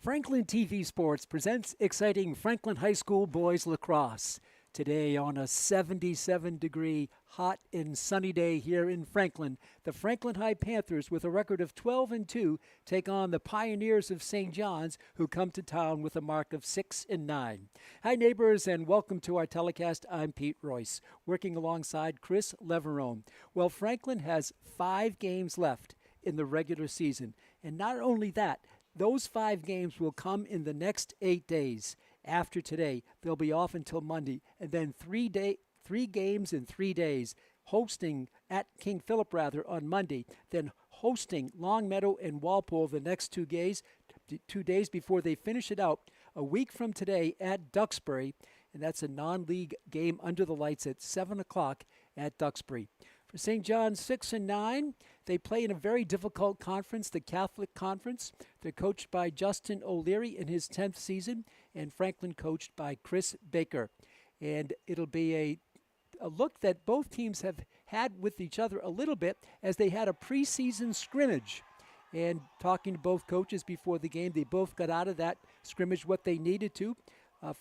Franklin TV Sports presents exciting Franklin High School boys lacrosse. Today on a 77-degree hot and sunny day here in Franklin, the Franklin High Panthers, with a record of 12-2, take on the Pioneers of St. John's, who come to town with a mark of 6-9. Hi neighbors, and welcome to our telecast. I'm Pete Royce, working alongside Chris Leverone. Well, Franklin has 5 games left in the regular season, and not only that, those 5 games will come in the next 8 days. After today, they'll be off until Monday, and then 3 games in 3 days, hosting at King Philip on Monday, then hosting Longmeadow and Walpole the next 2 days, 2 days before they finish it out a week from today at Duxbury, and that's a non-league game under the lights at 7 o'clock at Duxbury. For St. John's 6-9, they play in a very difficult conference, the Catholic Conference. They're coached by Justin O'Leary in his 10th season, and Franklin coached by Chris Baker. And it'll be a look that both teams have had with each other a little bit, as they had a preseason scrimmage. And talking to both coaches before the game, they both got out of that scrimmage what they needed to.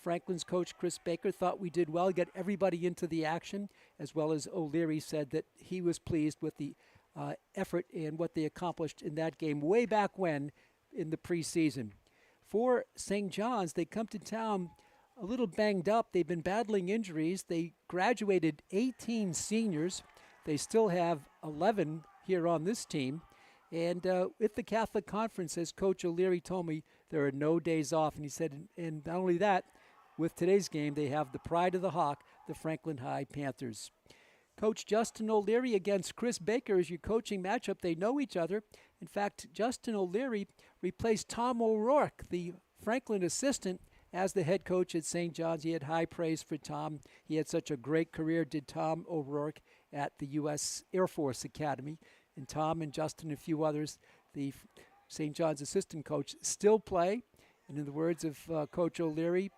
Franklin's coach, Chris Baker, thought we did well, get everybody into the action, as well as O'Leary said that he was pleased with the effort and what they accomplished in that game way back when in the preseason. For St. John's, they come to town a little banged up. They've been battling injuries. They graduated 18 seniors. They still have 11 here on this team. And with the Catholic Conference, as Coach O'Leary told me, there are no days off. And he said, and not only that, with today's game, they have the pride of the Hawk, the Franklin High Panthers. Coach Justin O'Leary against Chris Baker is your coaching matchup. They know each other. In fact, Justin O'Leary replaced Tom O'Rourke, the Franklin assistant, as the head coach at St. John's. He had high praise for Tom. He had such a great career, did Tom O'Rourke, at the U.S. Air Force Academy. And Tom and Justin and a few others, the St. John's assistant coach, still play. And in the words of Coach O'Leary,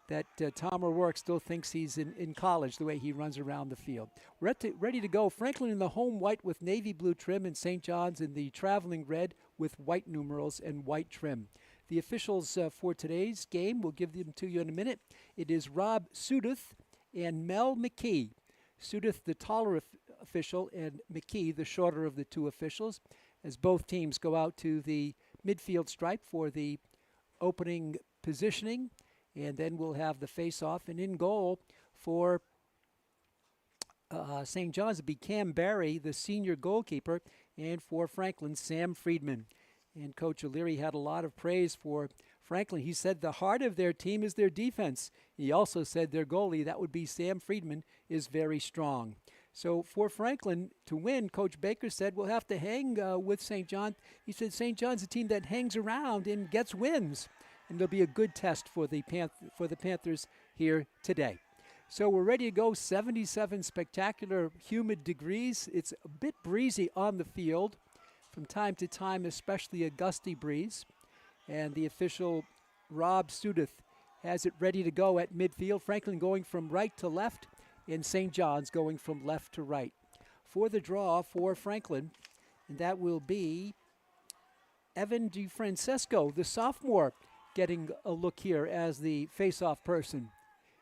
that Tom O'Rourke still thinks he's in college, the way he runs around the field. We're ready to go. Franklin in the home white with navy blue trim, and St. John's in the traveling red with white numerals and white trim. The officials for today's game, we'll give them to you in a minute. It is Rob Sudeth and Mel McKee. Sudeth, the taller official, and McKee, the shorter of the two officials, as both teams go out to the midfield stripe for the opening positioning. And then we'll have the face-off, and in goal for St. John's, it'll be Cam Barry, the senior goalkeeper, and for Franklin, Sam Friedman. And Coach O'Leary had a lot of praise for Franklin. He said the heart of their team is their defense. He also said their goalie, that would be Sam Friedman, is very strong. So for Franklin to win, Coach Baker said we'll have to hang with St. John. He said St. John's a team that hangs around and gets wins. And there'll be a good test for the Panthers here today. So we're ready to go. 77 spectacular humid degrees. It's a bit breezy on the field. From time to time, especially a gusty breeze. And the official, Rob Sudeth, has it ready to go at midfield. Franklin going from right to left, and St. John's going from left to right. For the draw for Franklin, and that will be Evan DeFrancesco, the sophomore, getting a look here as the face-off person.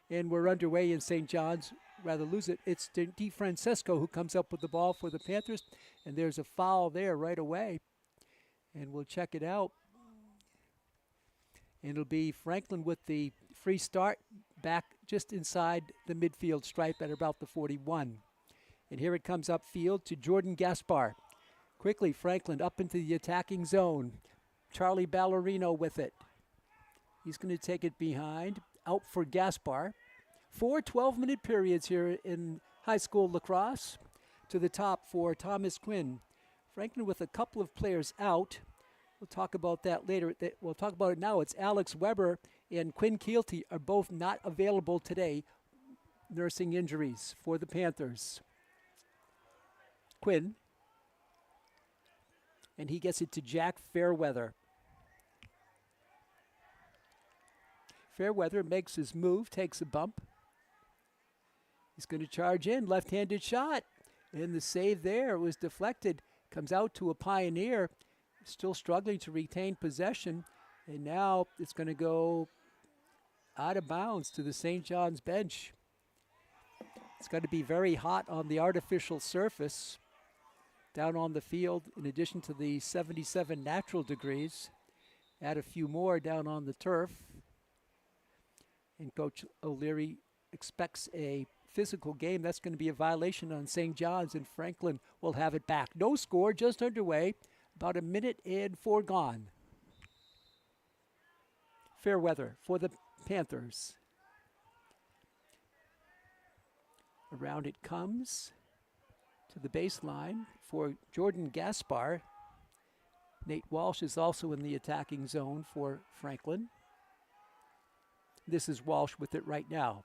And we're underway in St. John's. Rather lose it. It's DeFrancesco who comes up with the ball for the Panthers. And there's a foul there right away. And we'll check it out. And it'll be Franklin with the free start back just inside the midfield stripe at about the 41. And here it comes upfield to Jordan Gaspar. Quickly, Franklin up into the attacking zone. Charlie Ballerino with it. He's going to take it behind, out for Gaspar. 4 12-minute periods here in high school lacrosse. To the top for Thomas Quinn. Franklin with a couple of players out. We'll talk about that later. We'll talk about it now. It's Alex Weber and Quinn Keelty are both not available today, nursing injuries for the Panthers. Quinn. And he gets it to Jack Fairweather. Fairweather makes his move, takes a bump. He's going to charge in, left-handed shot. And the save there was deflected. Comes out to a Pioneer, still struggling to retain possession. And now it's going to go out of bounds to the St. John's bench. It's going to be very hot on the artificial surface down on the field, in addition to the 77 natural degrees. Add a few more down on the turf. And Coach O'Leary expects a physical game. That's going to be a violation on St. John's, and Franklin will have it back. No score, just underway. About a minute and 4 gone. Fair weather for the Panthers. Around it comes to the baseline for Jordan Gaspar. Nate Walsh is also in the attacking zone for Franklin. This is Walsh with it right now.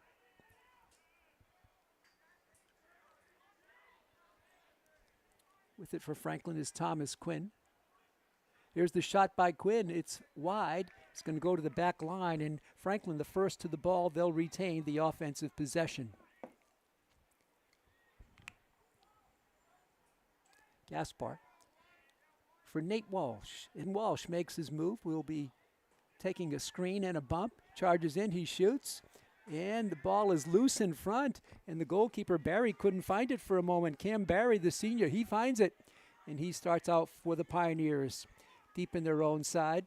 With it for Franklin is Thomas Quinn. Here's the shot by Quinn. It's wide. It's going to go to the back line, and Franklin the first to the ball. They'll retain the offensive possession. Gaspar for Nate Walsh. And Walsh makes his move. We'll be taking a screen and a bump. Charges in, he shoots. And the ball is loose in front. And the goalkeeper, Barry, couldn't find it for a moment. Cam Barry, the senior, he finds it. And he starts out for the Pioneers. Deep in their own side.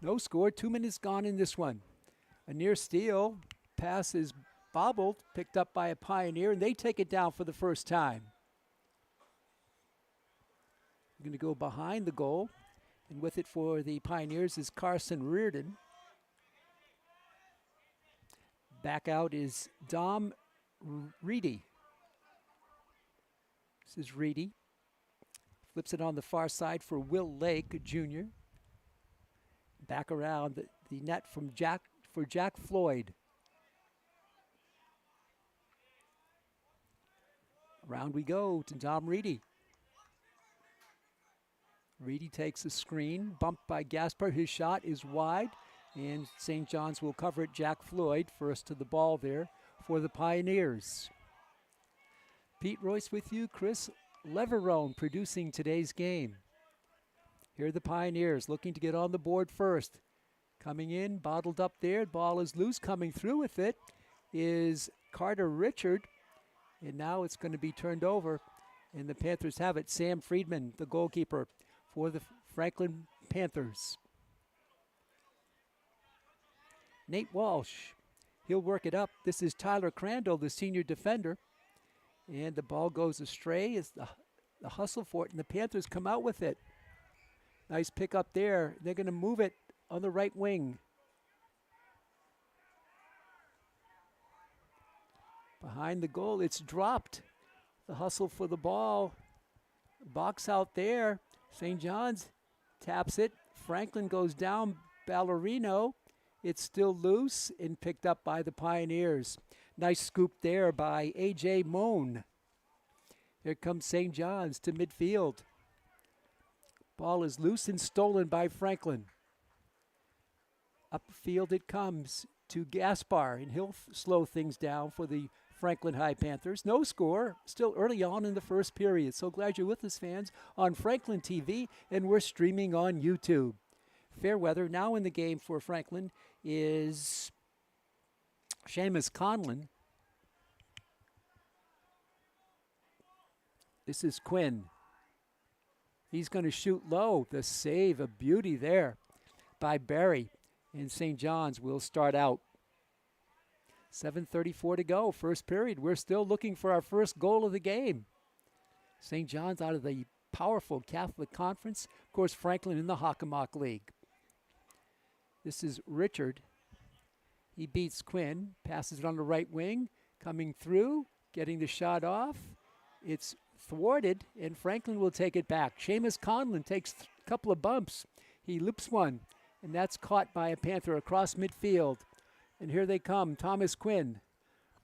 No score, 2 minutes gone in this one. A near steal. Pass is bobbled, picked up by a Pioneer, and they take it down for the first time. We're going to go behind the goal. And with it for the Pioneers is Carson Reardon. Back out is Dom Reedy. This is Reedy. Flips it on the far side for Will Lake Jr. Back around the net from Jack Floyd. Around we go to Dom Reedy. Reedy takes a screen, bumped by Gaspar. His shot is wide, and St. John's will cover it. Jack Floyd first to the ball there for the Pioneers. Pete Royce with you, Chris Leverone producing today's game. Here are the Pioneers looking to get on the board first. Coming in, bottled up there. Ball is loose. Coming through with it is Carter Richard. And now it's going to be turned over. And the Panthers have it. Sam Friedman, the goalkeeper for the Franklin Panthers. Nate Walsh, he'll work it up. This is Tyler Crandall, the senior defender. And the ball goes astray. It's the hustle for it, and the Panthers come out with it. Nice pick up there. They're going to move it on the right wing. Behind the goal, it's dropped. The hustle for the ball. Box out there. St. John's taps it. Franklin goes down. Ballerino. It's still loose and picked up by the Pioneers. Nice scoop there by A.J. Moan. Here comes St. John's to midfield. Ball is loose and stolen by Franklin. Upfield it comes to Gaspar, and he'll slow things down for the Franklin High Panthers. No score, still early on in the first period. So glad you're with us, fans, on Franklin TV, and we're streaming on YouTube. Fair weather. Now in the game for Franklin is Seamus Conlon. This is Quinn. He's going to shoot low. The save, a beauty there by Barry. And St. John's will start out. 7:34 to go, first period. We're still looking for our first goal of the game. St. John's out of the powerful Catholic Conference. Of course, Franklin in the Hockomock League. This is Richard. He beats Quinn, passes it on the right wing, coming through, getting the shot off. It's thwarted, and Franklin will take it back. Seamus Conlon takes a couple of bumps. He loops one, and that's caught by a Panther across midfield. And here they come, Thomas Quinn.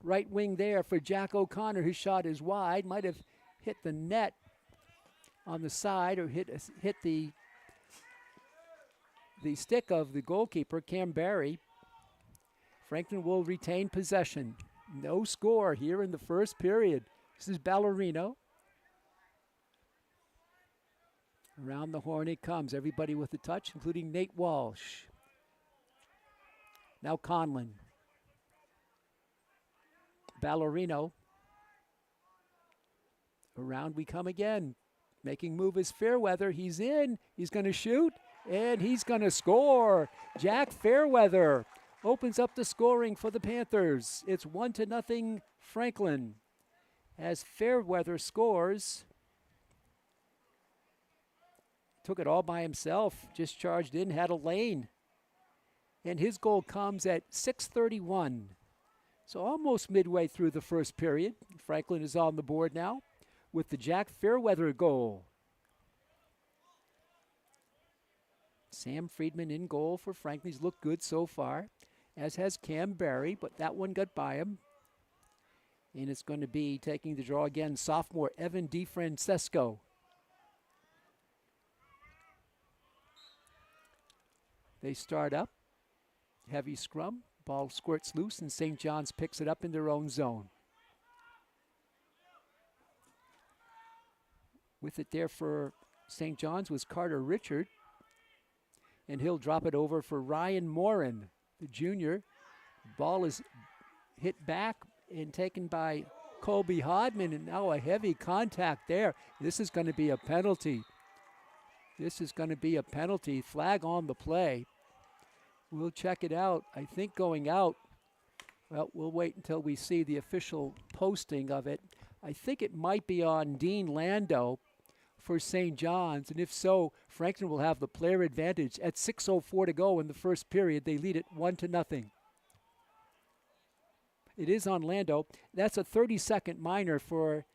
Right wing there for Jack O'Connor. His shot is wide, might have hit the net on the side or hit the stick of the goalkeeper, Cam Barry. Franklin will retain possession. No score here in the first period. This is Ballerino. Around the horn it comes. Everybody with a touch, including Nate Walsh. Now Conlon. Ballerino. Around we come again. Making move is Fairweather. He's in. He's going to shoot, and he's going to score. Jack Fairweather opens up the scoring for the Panthers. It's 1-0 Franklin. As Fairweather scores, took it all by himself, just charged in, had a lane. And his goal comes at 6:31. So almost midway through the first period. Franklin is on the board now with the Jack Fairweather goal. Sam Friedman in goal for Franklin. He's looked good so far, as has Cam Barry, but that one got by him. And it's going to be taking the draw again, sophomore Evan DeFrancesco. They start up. Heavy scrum. Ball squirts loose, and St. John's picks it up in their own zone. With it there for St. John's was Carter Richard. And he'll drop it over for Ryan Morin, the junior. Ball is hit back and taken by Colby Hodman, and now a heavy contact there. This is going to be a penalty. This is going to be a penalty. Flag on the play. We'll check it out. I think going out, well, we'll wait until we see the official posting of it. I think it might be on Dean Lando for St. John's, and if so, Franklin will have the player advantage. At 6:04 to go in the first period, they lead it 1-0. It is on Lando. That's a 30-second minor for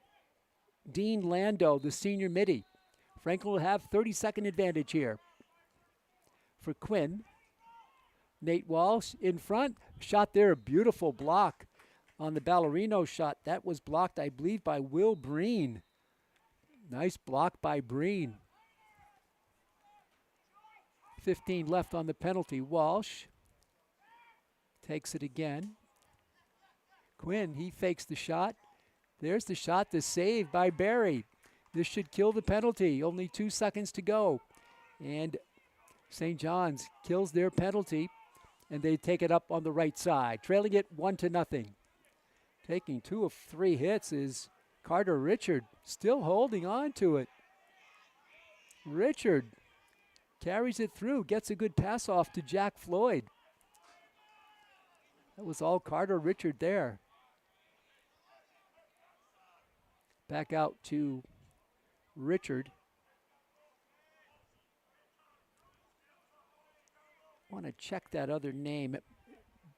Dean Lando, the senior midi. Franklin will have 30-second advantage here. For Quinn, Nate Walsh in front. Shot there, a beautiful block on the Ballerino shot. That was blocked, I believe, by Will Breen. Nice block by Breen. 15 left on the penalty. Walsh takes it again. Quinn, he fakes the shot. There's the shot, the save by Barry. This should kill the penalty. Only 2 seconds to go. And St. John's kills their penalty, and they take it up on the right side, trailing it 1-0. Taking 2 of 3 hits is Carter Richard, still holding on to it. Richard carries it through, gets a good pass off to Jack Floyd. That was all Carter Richard there. Back out to Richard. I want to check that other name.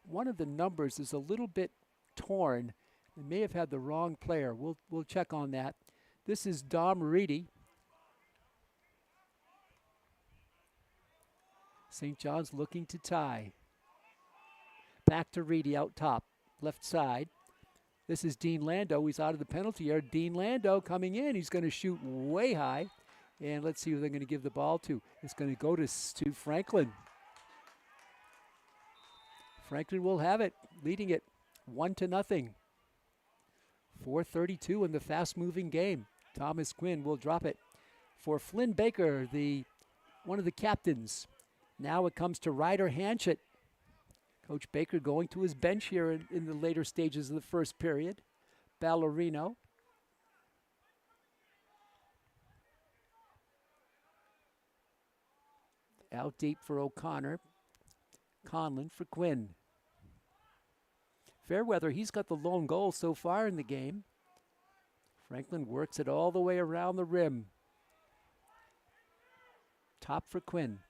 One of the numbers is a little bit torn. They may have had the wrong player. We'll check on that. This is Dom Reedy. St. John's looking to tie. Back to Reedy out top, left side. This is Dean Lando. He's out of the penalty area. Dean Lando coming in. He's going to shoot way high. And let's see who they're going to give the ball to. It's going to go to Franklin. Franklin will have it, leading it 1-0. 4:32 in the fast-moving game. Thomas Quinn will drop it for Flynn Baker, one of the captains. Now it comes to Ryder Hanchett. Coach Baker going to his bench here in the later stages of the first period. Ballerino. Out deep for O'Connor. Conlon for Quinn. Fairweather, he's got the lone goal so far in the game. Franklin works it all the way around the rim. Top for Quinn.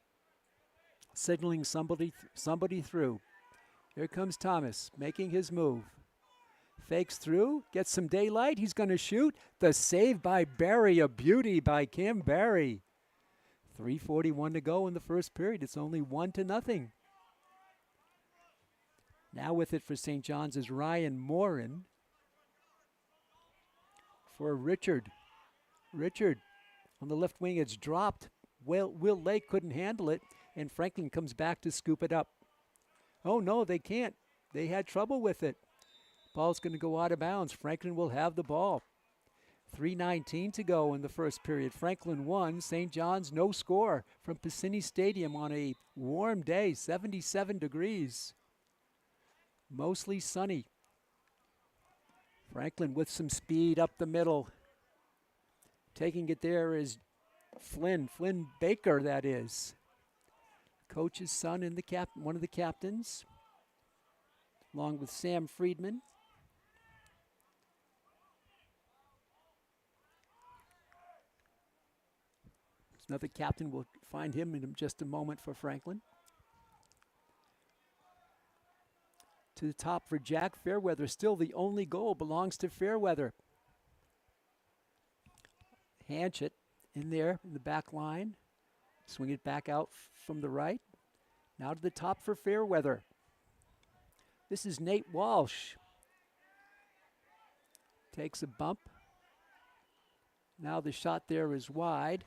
Signaling somebody through. Here comes Thomas, making his move. Fakes through, gets some daylight. He's going to shoot. The save by Barry, a beauty by Cam Barry. 3:41 to go in the first period. It's only 1-0. Now with it for St. John's is Ryan Morin. For Richard. Richard on the left wing, it's dropped. Will Lake couldn't handle it, and Franklin comes back to scoop it up. Oh, no, they can't. They had trouble with it. Ball's going to go out of bounds. Franklin will have the ball. 3:19 to go in the first period. Franklin 1, St. John's no score from Piscini Stadium on a warm day, 77 degrees. Mostly sunny. Franklin with some speed up the middle. Taking it there is Flynn Baker, that is. Coach's son and one of the captains, along with Sam Friedman. Another captain, we'll find him in just a moment for Franklin. To the top for Jack Fairweather. Still the only goal belongs to Fairweather. Hanchett in there in the back line. Swing it back out from the right. Now to the top for Fairweather. This is Nate Walsh. Takes a bump. Now the shot there is wide.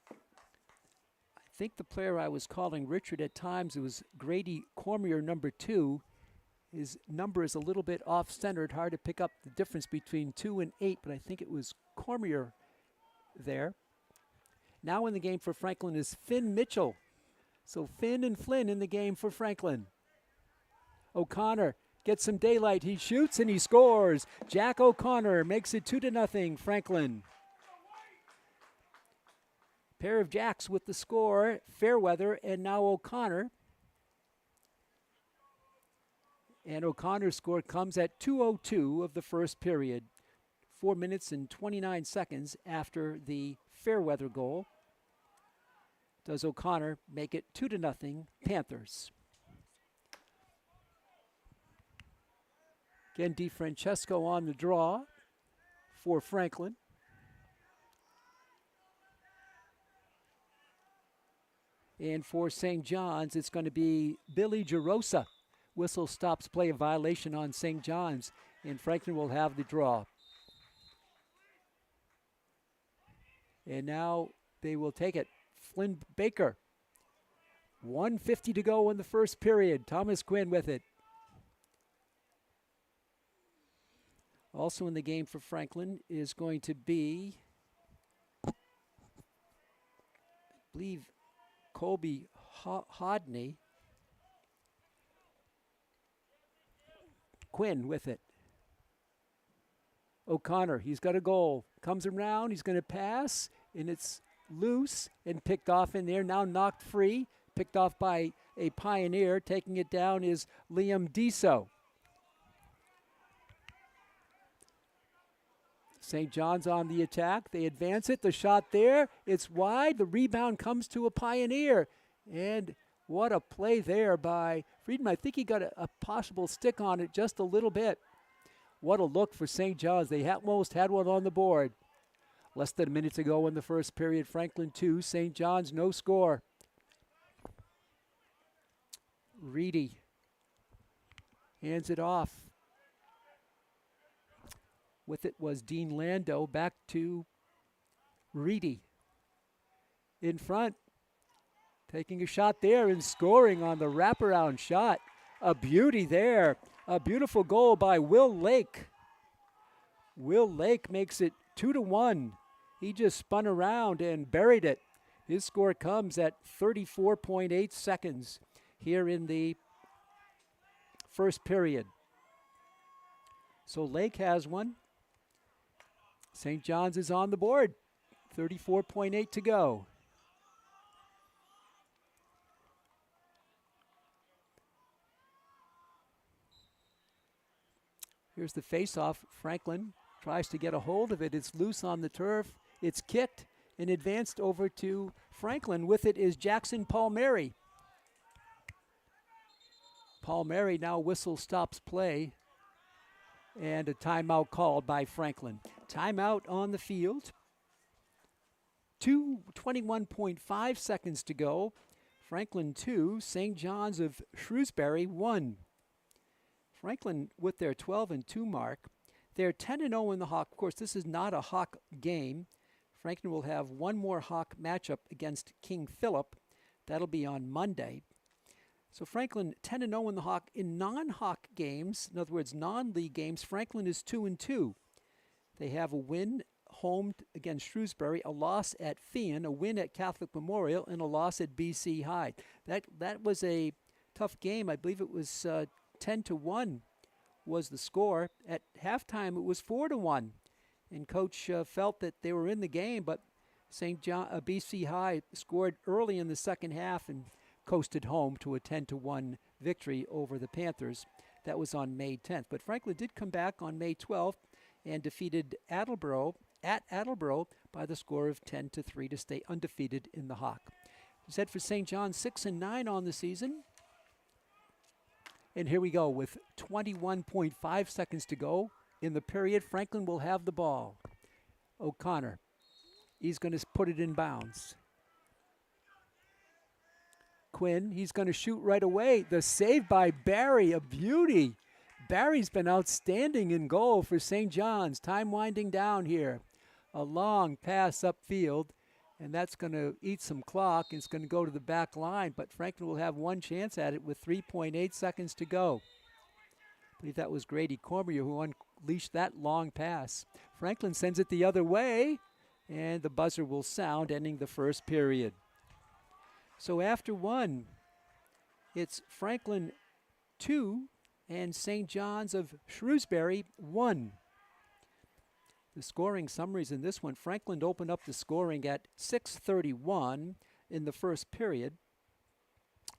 I think the player I was calling Richard at times, it was Grady Cormier, number 2. His number is a little bit off-centered, hard to pick up the difference between 2 and 8, but I think it was Cormier there. Now in the game for Franklin is Finn Mitchell. So Finn and Flynn in the game for Franklin. O'Connor gets some daylight. He shoots and he scores. Jack O'Connor makes it 2-0 Franklin. Pair of Jacks with the score, Fairweather and now O'Connor. And O'Connor's score comes at 2:02 of the first period. 4 minutes and 29 seconds after the Fairweather goal. Does O'Connor make it 2-0 Panthers. Again, DiFrancesco on the draw for Franklin. And for St. John's, it's going to be Billy Gerosa. Whistle stops play, a violation on St. John's, and Franklin will have the draw. And now they will take it. Flynn Baker. 1:50 to go in the first period. Thomas Quinn with it. Also in the game for Franklin is going to be, I believe, Colby Hodney. Quinn with it. O'Connor, he's got a goal. Comes around, he's going to pass, and it's loose and picked off in there. Now knocked free, picked off by a Pioneer. Taking it down is Liam Deso. St. John's on the attack. They advance it. The shot there. It's wide. The rebound comes to a Pioneer. And what a play there by Friedman. I think he got a possible stick on it just a little bit. What a look for St. John's. They almost had one on the board. Less than a minute to go in the first period. Franklin 2, St. John's no score. Reedy hands it off. With it was Dean Lando. Back to Reedy. In front. Taking a shot there and scoring on the wraparound shot. A beauty there. A beautiful goal by Will Lake. Will Lake makes it 2-1. He just spun around and buried it. His score comes at 34.8 seconds here in the first period. So Lake has one. St. John's is on the board. 34.8 to go. Here's the face-off. Franklin tries to get a hold of it. It's loose on the turf. It's kicked and advanced over to Franklin. With it is Jackson Palmieri. Palmieri now whistle stops play. And a timeout called by Franklin. Timeout on the field. 21.5 seconds to go. Franklin 2, St. John's of Shrewsbury 1. Franklin with their 12-2 mark. They're 10-0 in the Hawk. Of course, this is not a Hawk game. Franklin will have one more Hawk matchup against King Philip. That'll be on Monday. So Franklin 10-0 in the Hawk. In non-Hawk games, in other words, non-league games, Franklin is 2-2. They have a win home against Shrewsbury, a loss at Fian, a win at Catholic Memorial, and a loss at BC High. That was a tough game. I believe it was 10-1 was the score. At halftime, it was 4-1. And Coach felt that they were in the game, but BC High scored early in the second half and coasted home to a 10-1 victory over the Panthers. That was on May 10th. But Franklin did come back on May 12th and defeated Attleboro by the score of 10-3 to stay undefeated in the Hawk. Set for St. John's 6-9 on the season. And here we go with 21.5 seconds to go in the period. Franklin will have the ball. O'Connor. He's going to put it in bounds. Quinn, he's going to shoot right away. The save by Barry, a beauty. Barry's been outstanding in goal for St. John's. Time winding down here. A long pass upfield, and that's going to eat some clock. It's going to go to the back line, but Franklin will have one chance at it with 3.8 seconds to go. I believe that was Grady Cormier who unleashed that long pass. Franklin sends it the other way, and the buzzer will sound, ending the first period. So after one, it's Franklin 2 and St. John's of Shrewsbury 1. The scoring summaries in this one, Franklin opened up the scoring at 6:31 in the first period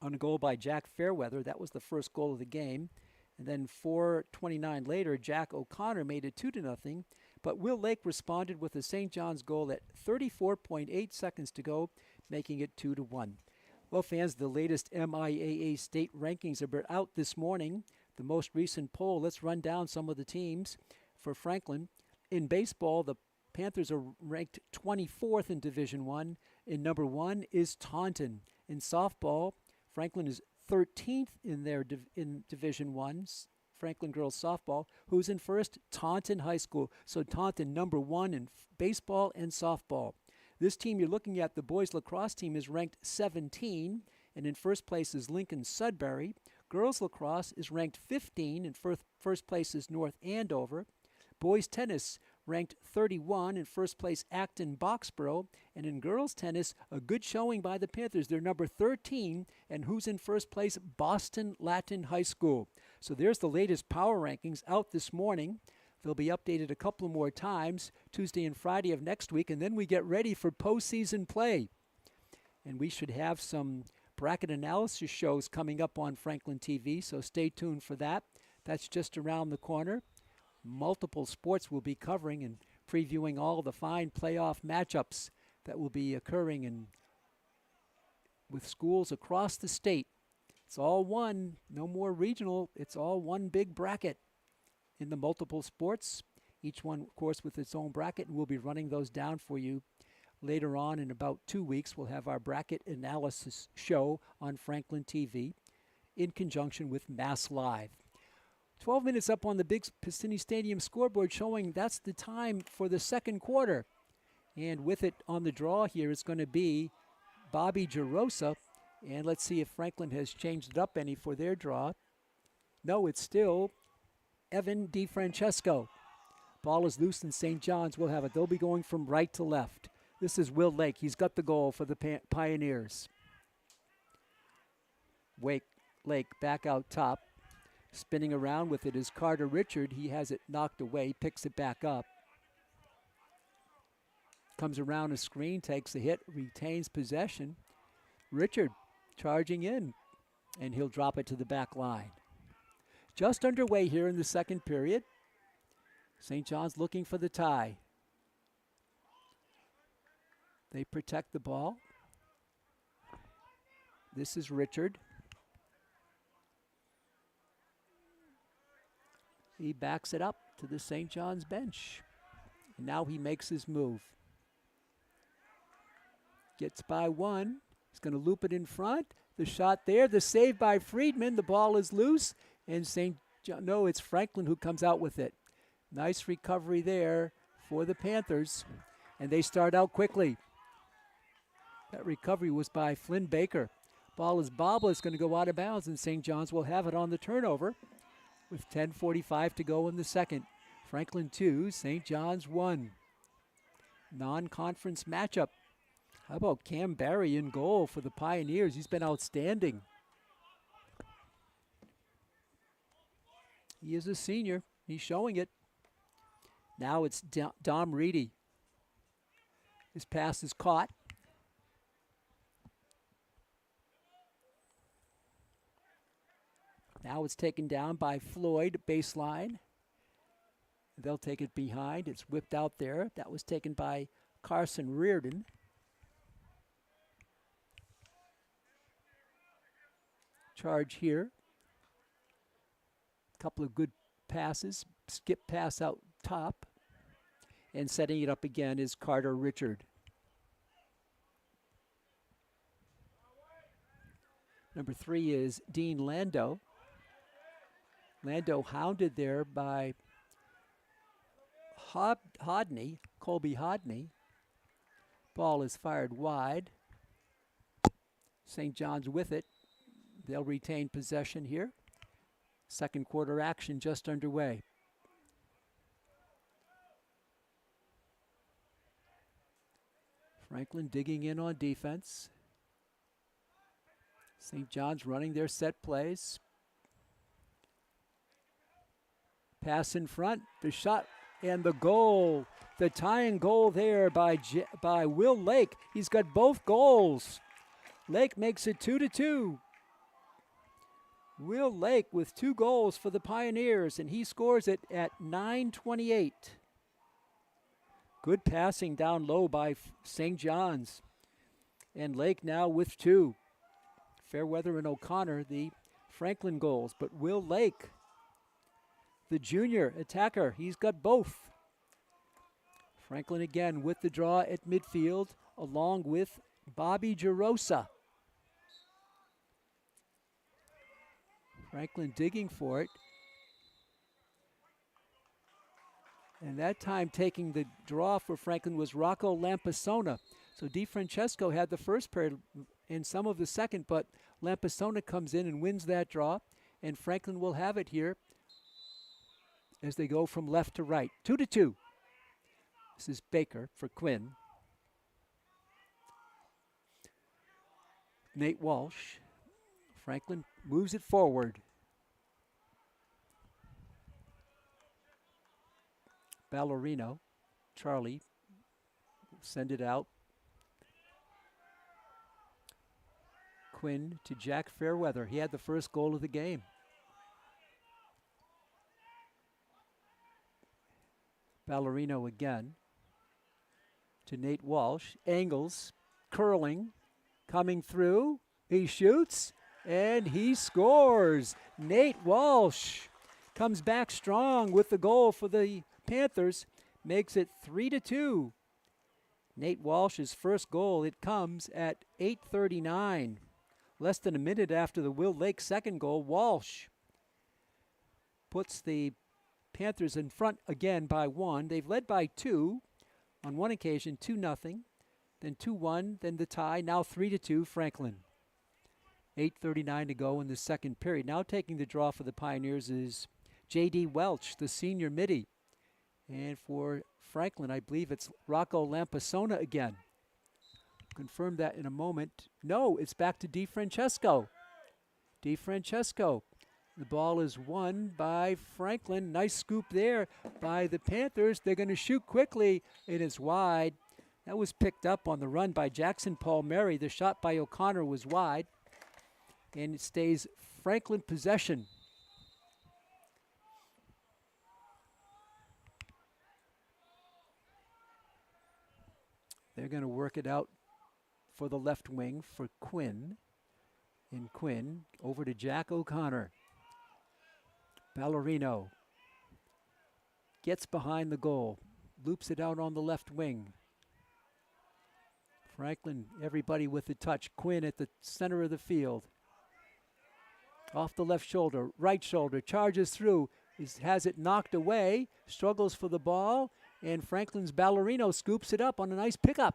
on a goal by Jack Fairweather. That was the first goal of the game. And then 4:29 later, Jack O'Connor made it 2-0. But Will Lake responded with a St. John's goal at 34.8 seconds to go, making it 2-1. Well, fans, the latest MIAA state rankings are out this morning. The most recent poll, let's run down some of the teams for Franklin. In baseball, the Panthers are ranked 24th in Division I. In number 1 is Taunton. In softball, Franklin is 13th in Division I, Franklin girls softball. Who's in first? Taunton High School. So Taunton number 1 in baseball and softball. This team you're looking at, the boys lacrosse team, is ranked 17, and in first place is Lincoln Sudbury. Girls lacrosse is ranked 15, and first place is North Andover. Boys tennis ranked 31, in first place Acton Boxborough. And in girls tennis, a good showing by the Panthers. They're number 13, and who's in first place? Boston Latin High School. So there's the latest power rankings out this morning. They'll be updated a couple more times, Tuesday and Friday of next week, and then we get ready for postseason play. And we should have some bracket analysis shows coming up on Franklin TV, so stay tuned for that. That's just around the corner. Multiple sports will be covering and previewing all the fine playoff matchups that will be occurring with schools across the state. It's all one, no more regional. It's all one big bracket in the multiple sports, each one, of course, with its own bracket, and we'll be running those down for you later on. In about 2 weeks, we'll have our bracket analysis show on Franklin TV in conjunction with Mass Live. 12 minutes up on the big Pistini Stadium scoreboard showing that's the time for the second quarter. And with it on the draw here is going to be Bobby Gerosa. And let's see if Franklin has changed it up any for their draw. No, it's still Evan DiFrancesco. Ball is loose and St. John's will have it. They'll be going from right to left. This is Will Lake. He's got the goal for the Pioneers. Lake back out top. Spinning around with it is Carter Richard. He has it knocked away, picks it back up. Comes around a screen, takes a hit, retains possession. Richard charging in, and he'll drop it to the back line. Just underway here in the second period. St. John's looking for the tie. They protect the ball. This is Richard. He backs it up to the St. John's bench. And now he makes his move. Gets by one. He's going to loop it in front. The shot there. The save by Friedman. The ball is loose. And it's Franklin who comes out with it. Nice recovery there for the Panthers. And they start out quickly. That recovery was by Flynn Baker. Ball is bobbled. It's going to go out of bounds. And St. John's will have it on the turnover with 10:45 to go in the second. Franklin 2, St. John's 1. Non-conference matchup. How about Cam Barry in goal for the Pioneers? He's been outstanding. He is a senior. He's showing it. Now it's Dom Reedy. His pass is caught. Now it's taken down by Floyd, baseline. They'll take it behind. It's whipped out there. That was taken by Carson Reardon. Charge here. Couple of good passes. Skip pass out top. And setting it up again is Carter Richard. Number 3 is Dean Lando. Lando hounded there by Hodney, Colby Hodney. Ball is fired wide. St. John's with it. They'll retain possession here. Second quarter action just underway. Franklin digging in on defense. St. John's running their set plays. Pass in front, the shot and the goal. The tying goal there by Will Lake. He's got both goals. Lake makes it 2-2. Will Lake with 2 goals for the Pioneers, and he scores it at 9:28. Good passing down low by St. John's. And Lake now with 2. Fairweather and O'Connor, the Franklin goals. But Will Lake, the junior attacker, he's got both. Franklin again with the draw at midfield, along with Bobby Gerosa. Franklin digging for it. And that time taking the draw for Franklin was Rocco Lampasona. So DiFrancesco had the first period and some of the second, but Lampasona comes in and wins that draw. And Franklin will have it here as they go from left to right. 2-2. This is Baker for Quinn. Nate Walsh. Franklin moves it forward. Ballerino, Charlie, send it out. Quinn to Jack Fairweather. He had the first goal of the game. Ballerino again to Nate Walsh. Angles, curling, coming through. He shoots, and he scores. Nate Walsh comes back strong with the goal for the Panthers, makes it 3-2. Nate Walsh's first goal, it comes at 8:39. Less than a minute after the Will Lake second goal, Walsh puts the Panthers in front again by 1. They've led by 2 on one occasion, 2-0, then 2-1, then the tie, now 3-2 Franklin. 8:39 to go in the second period. Now taking the draw for the Pioneers is J.D. Welch, the senior midi. And for Franklin, I believe it's Rocco Lampasona again. Confirm that in a moment. No, it's back to DiFrancesco. DiFrancesco. The ball is won by Franklin. Nice scoop there by the Panthers. They're going to shoot quickly. It is wide. That was picked up on the run by Jackson Palmieri. The shot by O'Connor was wide. And it stays Franklin possession. They're going to work it out for the left wing for Quinn. And Quinn over to Jack O'Connor. Ballerino gets behind the goal. Loops it out on the left wing. Franklin, everybody with the touch. Quinn at the center of the field. Off the left shoulder, right shoulder, charges through. Has it knocked away, struggles for the ball. And Franklin's Ballerino scoops it up on a nice pickup.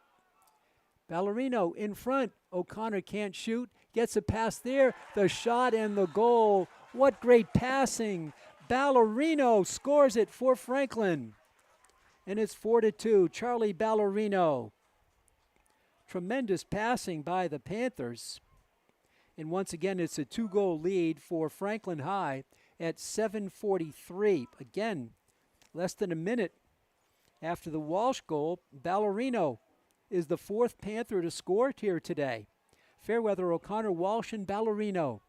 Ballerino in front. O'Connor can't shoot. Gets a pass there. The shot and the goal. What great passing Ballerino scores it for Franklin. And it's 4-2. Charlie Ballerino. Tremendous passing by the Panthers. And once again, it's a 2-goal lead for Franklin High at 7:43. Again, less than a minute after the Walsh goal. Ballerino is the fourth Panther to score here today. Fairweather, O'Connor, Walsh, and Ballerino.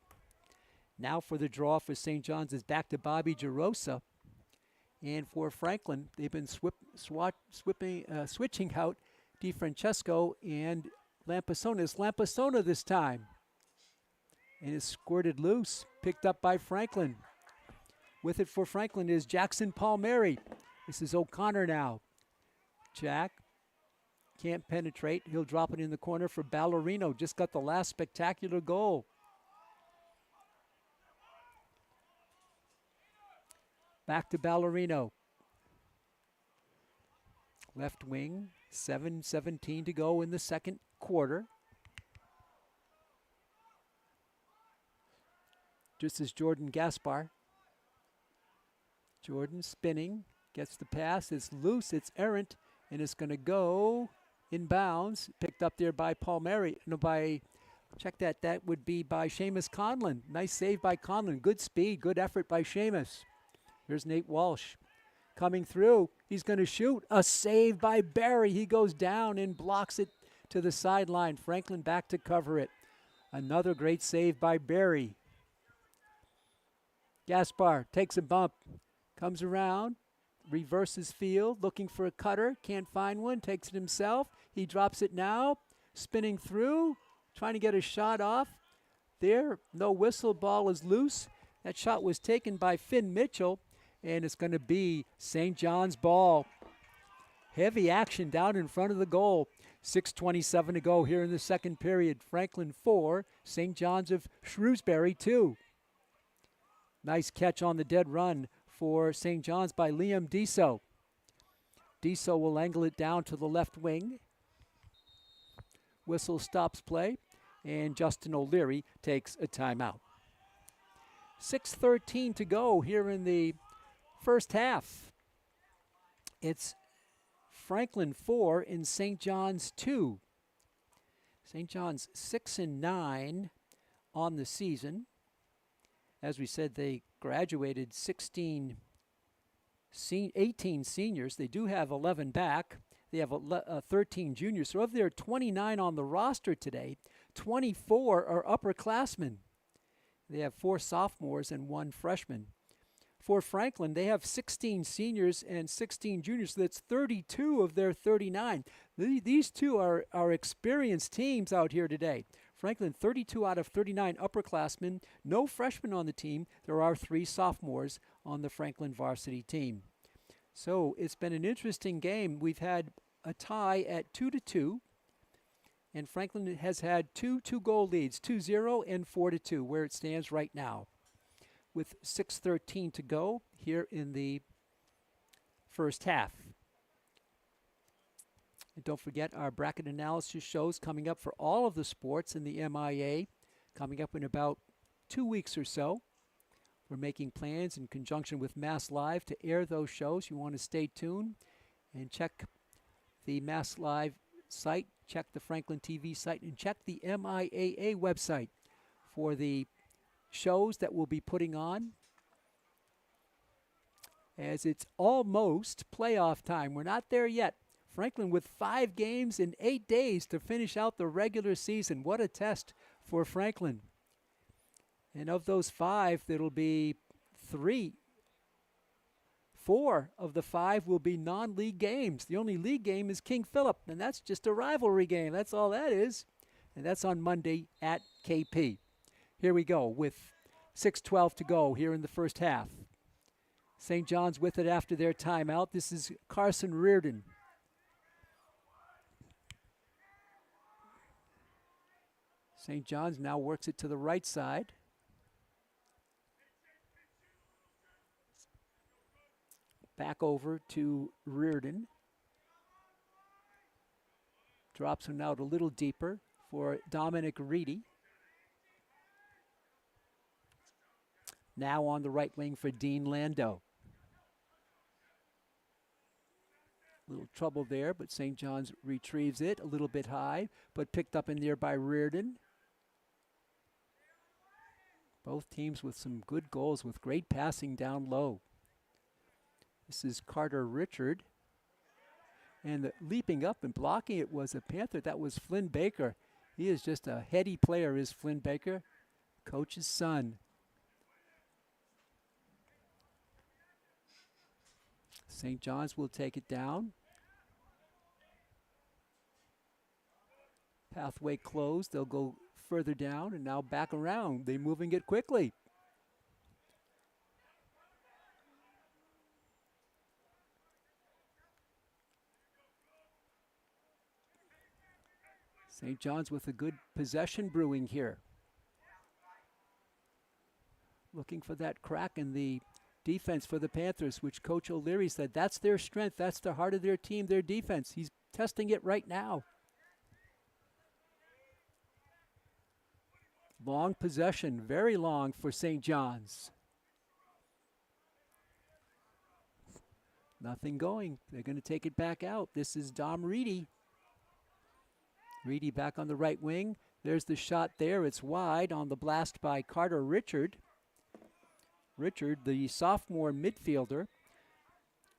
Now for the draw for St. John's is back to Bobby Gerosa. And for Franklin, they've been switching out DiFrancesco and Lampasona. It's Lampasona this time. And it's squirted loose, picked up by Franklin. With it for Franklin is Jackson Palmieri. This is O'Connor now. Jack can't penetrate. He'll drop it in the corner for Ballerino. Just got the last spectacular goal. Back to Ballerino. Left wing, 7:17 to go in the second quarter. Just as Jordan Gaspar. Jordan spinning, gets the pass. It's loose, it's errant, and it's going to go in bounds. Picked up there by Palmieri. No, check that. That would be by Seamus Conlon. Nice save by Conlon. Good speed, good effort by Seamus. Here's Nate Walsh coming through. He's going to shoot. A save by Barry. He goes down and blocks it to the sideline. Franklin back to cover it. Another great save by Barry. Gaspar takes a bump, comes around, reverses field, looking for a cutter. Can't find one. Takes it himself. He drops it now. Spinning through, trying to get a shot off. There, no whistle. Ball is loose. That shot was taken by Finn Mitchell. And it's going to be St. John's ball. Heavy action down in front of the goal. 6:27 to go here in the second period. Franklin 4, St. John's of Shrewsbury 2. Nice catch on the dead run for St. John's by Liam Diso. Diso will angle it down to the left wing. Whistle stops play, and Justin O'Leary takes a timeout. 6:13 to go here in the first half. It's Franklin 4 and St. John's 2. St. John's 6-9 on the season. As we said, they graduated 18 seniors. They do have 11 back. They have 13 juniors. So of their 29 on the roster today, 24 are upperclassmen. They have 4 sophomores and 1 freshman. For Franklin, they have 16 seniors and 16 juniors, so that's 32 of their 39. These two are experienced teams out here today. Franklin, 32 out of 39 upperclassmen, no freshmen on the team. There are 3 sophomores on the Franklin varsity team. So it's been an interesting game. We've had a tie at 2-2, and Franklin has had 2 2-goal leads, 2-0 and 4-2, where it stands right now, with 6:13 to go here in the first half. And don't forget our bracket analysis shows coming up for all of the sports in the MIA, coming up in about 2 weeks or so. We're making plans in conjunction with Mass Live to air those shows. You want to stay tuned and check the Mass Live site, check the Franklin TV site, and check the MIAA website for the shows that we'll be putting on, as it's almost playoff time. We're not there yet. Franklin with 5 games in 8 days to finish out the regular season. What a test for Franklin. And of those 5, there'll be 4 of the 5 will be non-league games. The only league game is King Philip, and that's just a rivalry game. That's all that is. And that's on Monday at KP. Here we go with 6:12 to go here in the first half. St. John's with it after their timeout. This is Carson Reardon. St. John's now works it to the right side. Back over to Reardon. Drops him out a little deeper for Dominic Reedy. Now on the right wing for Dean Lando. A little trouble there, but St. John's retrieves it a little bit high, but picked up in there by Reardon. Both teams with some good goals, with great passing down low. This is Carter Richard. And leaping up and blocking it was a Panther. That was Flynn Baker. He is just a heady player, is Flynn Baker, coach's son. St. John's will take it down. Pathway closed. They'll go further down and now back around. They're moving it quickly. St. John's with a good possession brewing here. Looking for that crack in the defense for the Panthers, which Coach O'Leary said that's their strength, that's the heart of their team, their defense. He's testing it right now. Long possession, very long for St. John's. Nothing going. They're going to take it back out. This is Dom Reedy. Reedy back on the right wing. There's the shot there. It's wide on the blast by Carter Richard. Richard, the sophomore midfielder.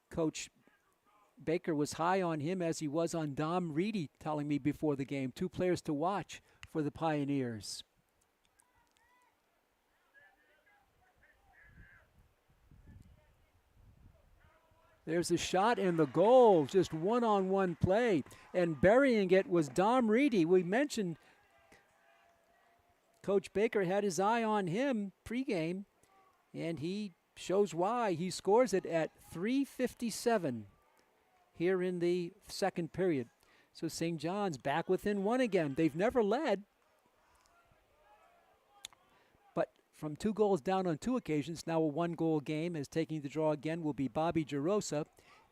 Coach Baker was high on him as he was on Dom Reedy, telling me before the game. Two players to watch for the Pioneers. There's a shot and the goal, just one-on-one play. And burying it was Dom Reedy. We mentioned Coach Baker had his eye on him pregame, and he shows why. He scores it at 3:57 here in the second period. So St. John's back within one again. They've never led, but from 2 goals down on 2 occasions, now a 1-goal game, as taking the draw again will be Bobby Gerosa,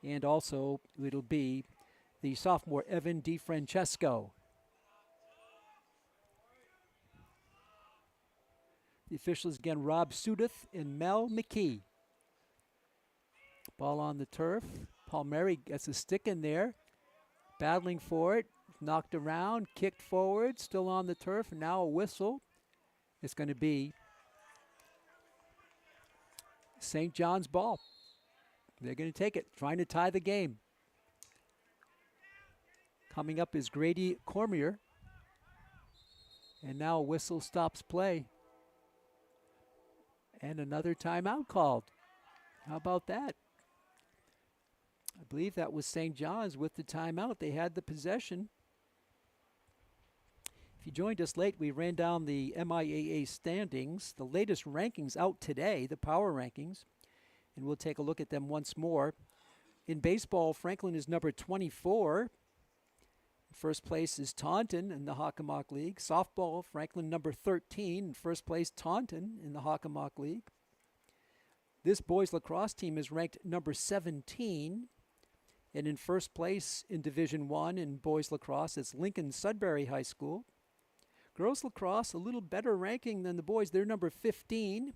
and also it'll be the sophomore Evan DiFrancesco. The officials again, Rob Sudeth and Mel McKee. Ball on the turf. Palmieri gets a stick in there, battling for it, knocked around, kicked forward, still on the turf, and now a whistle. It's going to be St. John's ball. They're going to take it, trying to tie the game. Coming up is Grady Cormier. And now a whistle stops play. And another timeout called. How about that? I believe that was St. John's with the timeout. They had the possession. If you joined us late, we ran down the MIAA standings, the latest rankings out today, the power rankings, and we'll take a look at them once more. In baseball, Franklin is number 24. First place is Taunton in the Hockomock League. Softball, Franklin number 13. In first place, Taunton in the Hockomock League. This boys lacrosse team is ranked number 17. And in first place in Division I in boys lacrosse, it's Lincoln Sudbury High School. Girls lacrosse, a little better ranking than the boys. They're number 15.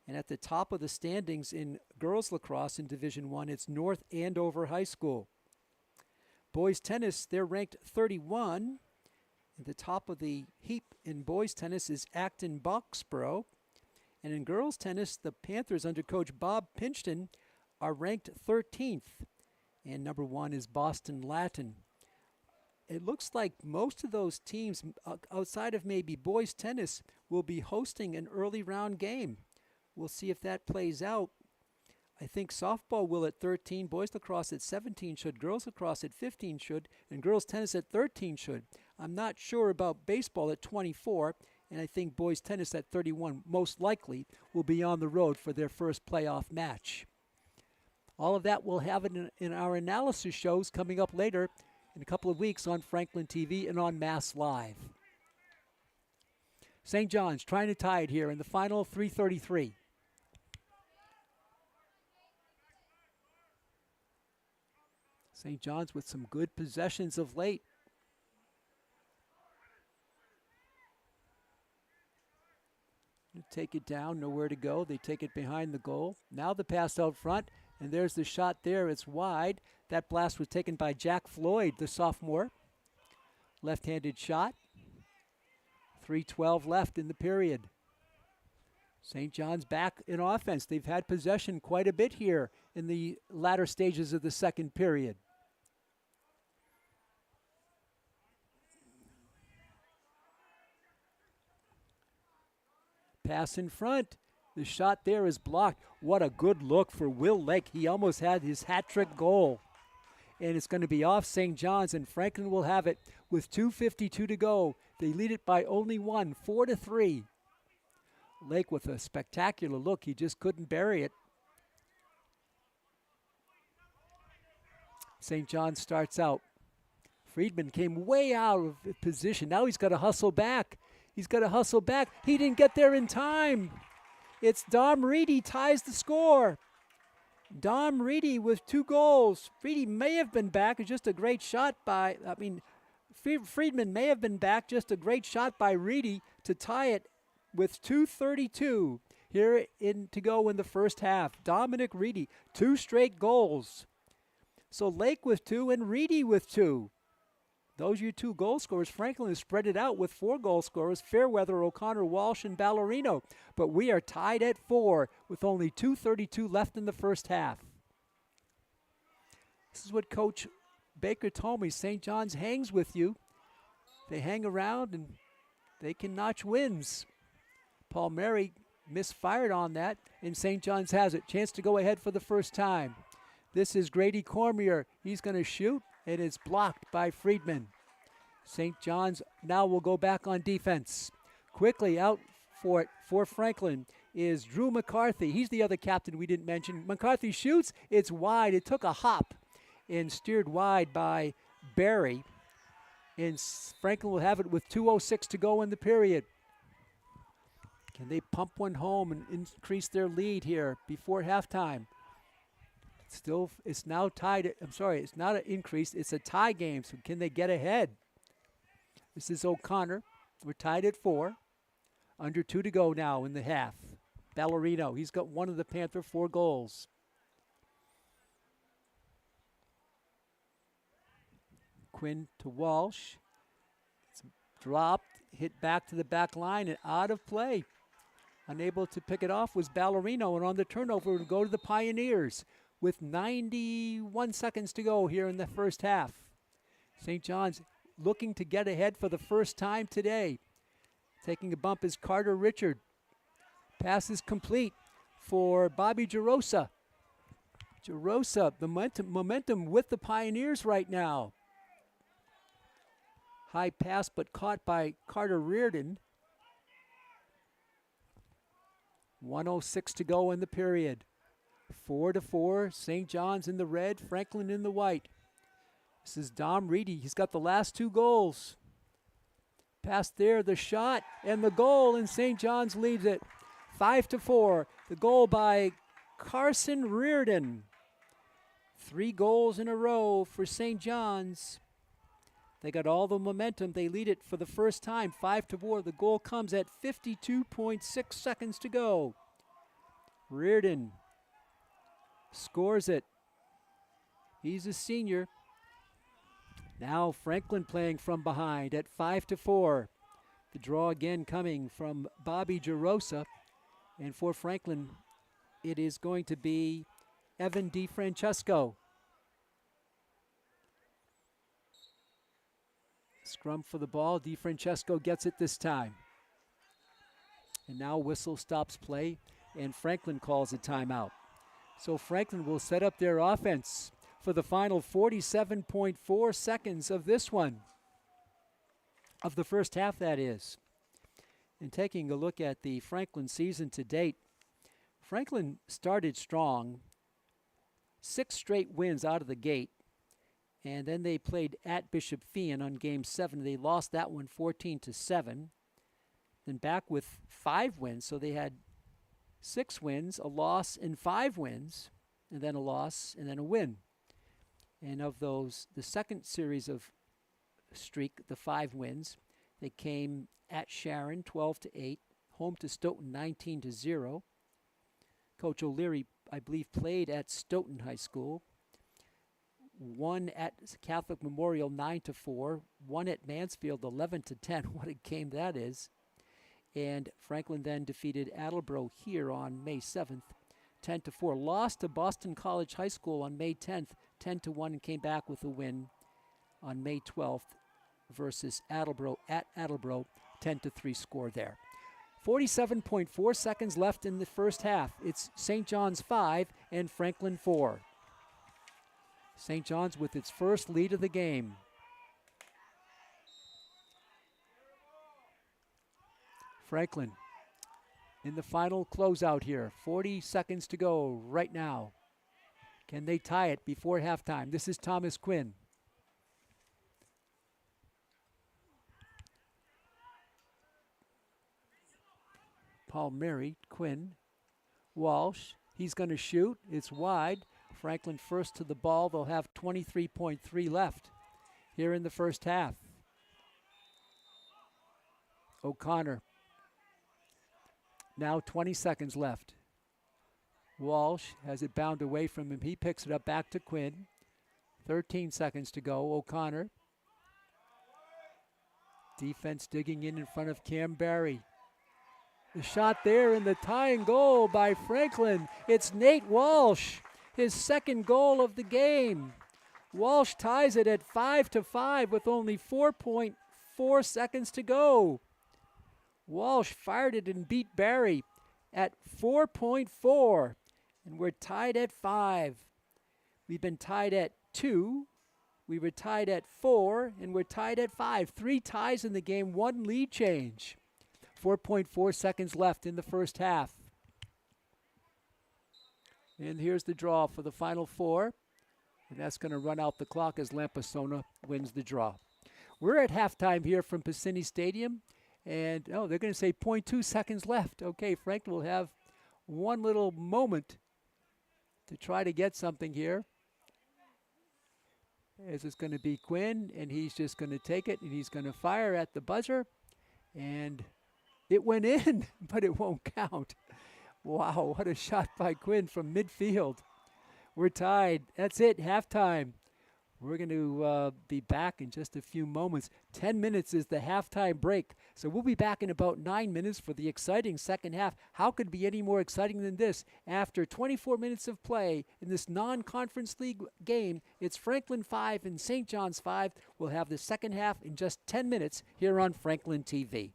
And at the top of the standings in girls lacrosse in Division I, it's North Andover High School. Boys tennis, they're ranked 31. At the top of the heap in boys tennis is Acton Boxborough. And in girls tennis, the Panthers under coach Bob Pinchton are ranked 13th. And number 1 is Boston Latin. It looks like most of those teams, outside of maybe boys tennis, will be hosting an early round game. We'll see if that plays out. I think softball will at 13, boys lacrosse at 17 should, girls lacrosse at 15 should, and girls tennis at 13 should. I'm not sure about baseball at 24, and I think boys tennis at 31 most likely will be on the road for their first playoff match. All of that we'll have in our analysis shows coming up later in a couple of weeks on Franklin TV and on Mass Live. St. John's trying to tie it here in the final 3:33. St. John's with some good possessions of late. Take it down, nowhere to go. They take it behind the goal. Now the pass out front, and there's the shot there. It's wide. That blast was taken by Jack Floyd, the sophomore. Left-handed shot. 3:12 left in the period. St. John's back in offense. They've had possession quite a bit here in the latter stages of the second period. Pass in front. The shot there is blocked. What a good look for Will Lake. He almost had his hat-trick goal. And it's going to be off St. John's, and Franklin will have it with 2:52 to go. They lead it by only one, 4-3. Lake with a spectacular look. He just couldn't bury it. St. John's starts out. Friedman came way out of position. Now he's got to hustle back. He didn't get there in time. It's Dom Reedy ties the score. Dom Reedy with 2 goals. Reedy may have been back. It's just a great shot by, Friedman may have been back. Just a great shot by Reedy to tie it with 2:32 here to go in the first half. Dominic Reedy, 2 straight goals. So Lake with 2 and Reedy with 2. Those are your 2 goal scorers. Franklin has spread it out with 4 goal scorers: Fairweather, O'Connor, Walsh, and Ballerino. But we are tied at 4 with only 2:32 left in the first half. This is what Coach Baker told me. St. John's hangs with you. They hang around and they can notch wins. Paul Mary misfired on that, and St. John's has it. Chance to go ahead for the first time. This is Grady Cormier. He's going to shoot, and it's blocked by Friedman. St. John's now will go back on defense. Quickly out for it for Franklin is Drew McCarthy. He's the other captain we didn't mention. McCarthy shoots. It's wide. It took a hop and steered wide by Barry. And Franklin will have it with 2:06 to go in the period. Can they pump one home and increase their lead here before halftime? Still, it's now tied. I'm sorry, it's not an increase. It's a tie game, so can they get ahead? This is O'Connor. We're tied at 4. Under 2 to go now in the half. Ballerino, he's got one of the Panther 4 goals. Quinn to Walsh. It's dropped, hit back to the back line, and out of play. Unable to pick it off was Ballerino, and on the turnover would go to the Pioneers with 91 seconds to go here in the first half. St. John's looking to get ahead for the first time today. Taking a bump is Carter Richard. Pass is complete for Bobby Gerosa. Gerosa, the momentum with the Pioneers right now. High pass, but caught by Carter Reardon. 1:06 to go in the period. 4-4, St. John's in the red, Franklin in the white. This is Dom Reedy. He's got the last 2 goals. Pass there, the shot, and the goal, and St. John's leads it. 5-4. The goal by Carson Reardon. 3 goals in a row for St. John's. They got all the momentum. They lead it for the first time, 5-4. The goal comes at 52.6 seconds to go. Reardon scores it. He's a senior. Now Franklin playing from behind at 5-4. The draw again coming from Bobby Gerosa. And for Franklin, it is going to be Evan DiFrancesco. Scrum for the ball. DiFrancesco gets it this time. And now whistle stops play, and Franklin calls a timeout. So Franklin will set up their offense for the final 47.4 seconds of this one. Of the first half, that is. And taking a look at the Franklin season to date, Franklin started strong. 6 straight wins out of the gate. And then they played at Bishop Feehan on Game 7. They lost that one 14-7. Then back with 5 wins. So they had 6 wins, a loss, and 5 wins, and then a loss, and then a win. And of those, the second series of streak, the 5 wins, they came at Sharon 12-8, home to Stoughton 19-0. Coach O'Leary, I believe, played at Stoughton High School. Won at Catholic Memorial 9-4. Won at Mansfield 11-10. What a game that is. And Franklin then defeated Attleboro here on May 7th, 10-4. Lost to Boston College High School on May 10th, 10-1, and came back with a win on May 12th versus Attleboro at Attleboro, 10-3 score there. 47.4 seconds left in the first half. It's St. John's 5 and Franklin 4. St. John's with its first lead of the game. Franklin in the final closeout here. 40 seconds to go right now. Can they tie it before halftime? This is Thomas Quinn. Palmieri, Quinn, Walsh. He's going to shoot. It's wide. Franklin first to the ball. They'll have 23.3 left here in the first half. O'Connor. Now 20 seconds left. Walsh has it bound away from him. He picks it up back to Quinn. 13 seconds to go. O'Connor. Defense digging in front of Cam Barry. The shot there and the tying goal by Franklin. It's Nate Walsh, his second goal of the game. Walsh ties it at 5-5 with only 4.4 seconds to go. Walsh fired it and beat Barry at 4.4, and we're tied at 5. We've been tied at 2. We were tied at 4, and we're tied at 5. 3 ties in the game, 1 lead change. 4.4 seconds left in the first half. And here's the draw for the final 4. And that's going to run out the clock as Lampisona wins the draw. We're at halftime here from Piscini Stadium. And, they're going to say 0.2 seconds left. Okay, Franklin will have one little moment to try to get something here. As it's going to be Quinn, and he's just going to take it, and he's going to fire at the buzzer. And it went in, but it won't count. Wow, what a shot by Quinn from midfield. We're tied. That's it, halftime. We're going to be back in just a few moments. 10 minutes is the halftime break. So we'll be back in about 9 minutes for the exciting second half. How could it be any more exciting than this? After 24 minutes of play in this non-conference league game, it's Franklin 5 and St. John's 5. We'll have the second half in just 10 minutes here on Franklin TV.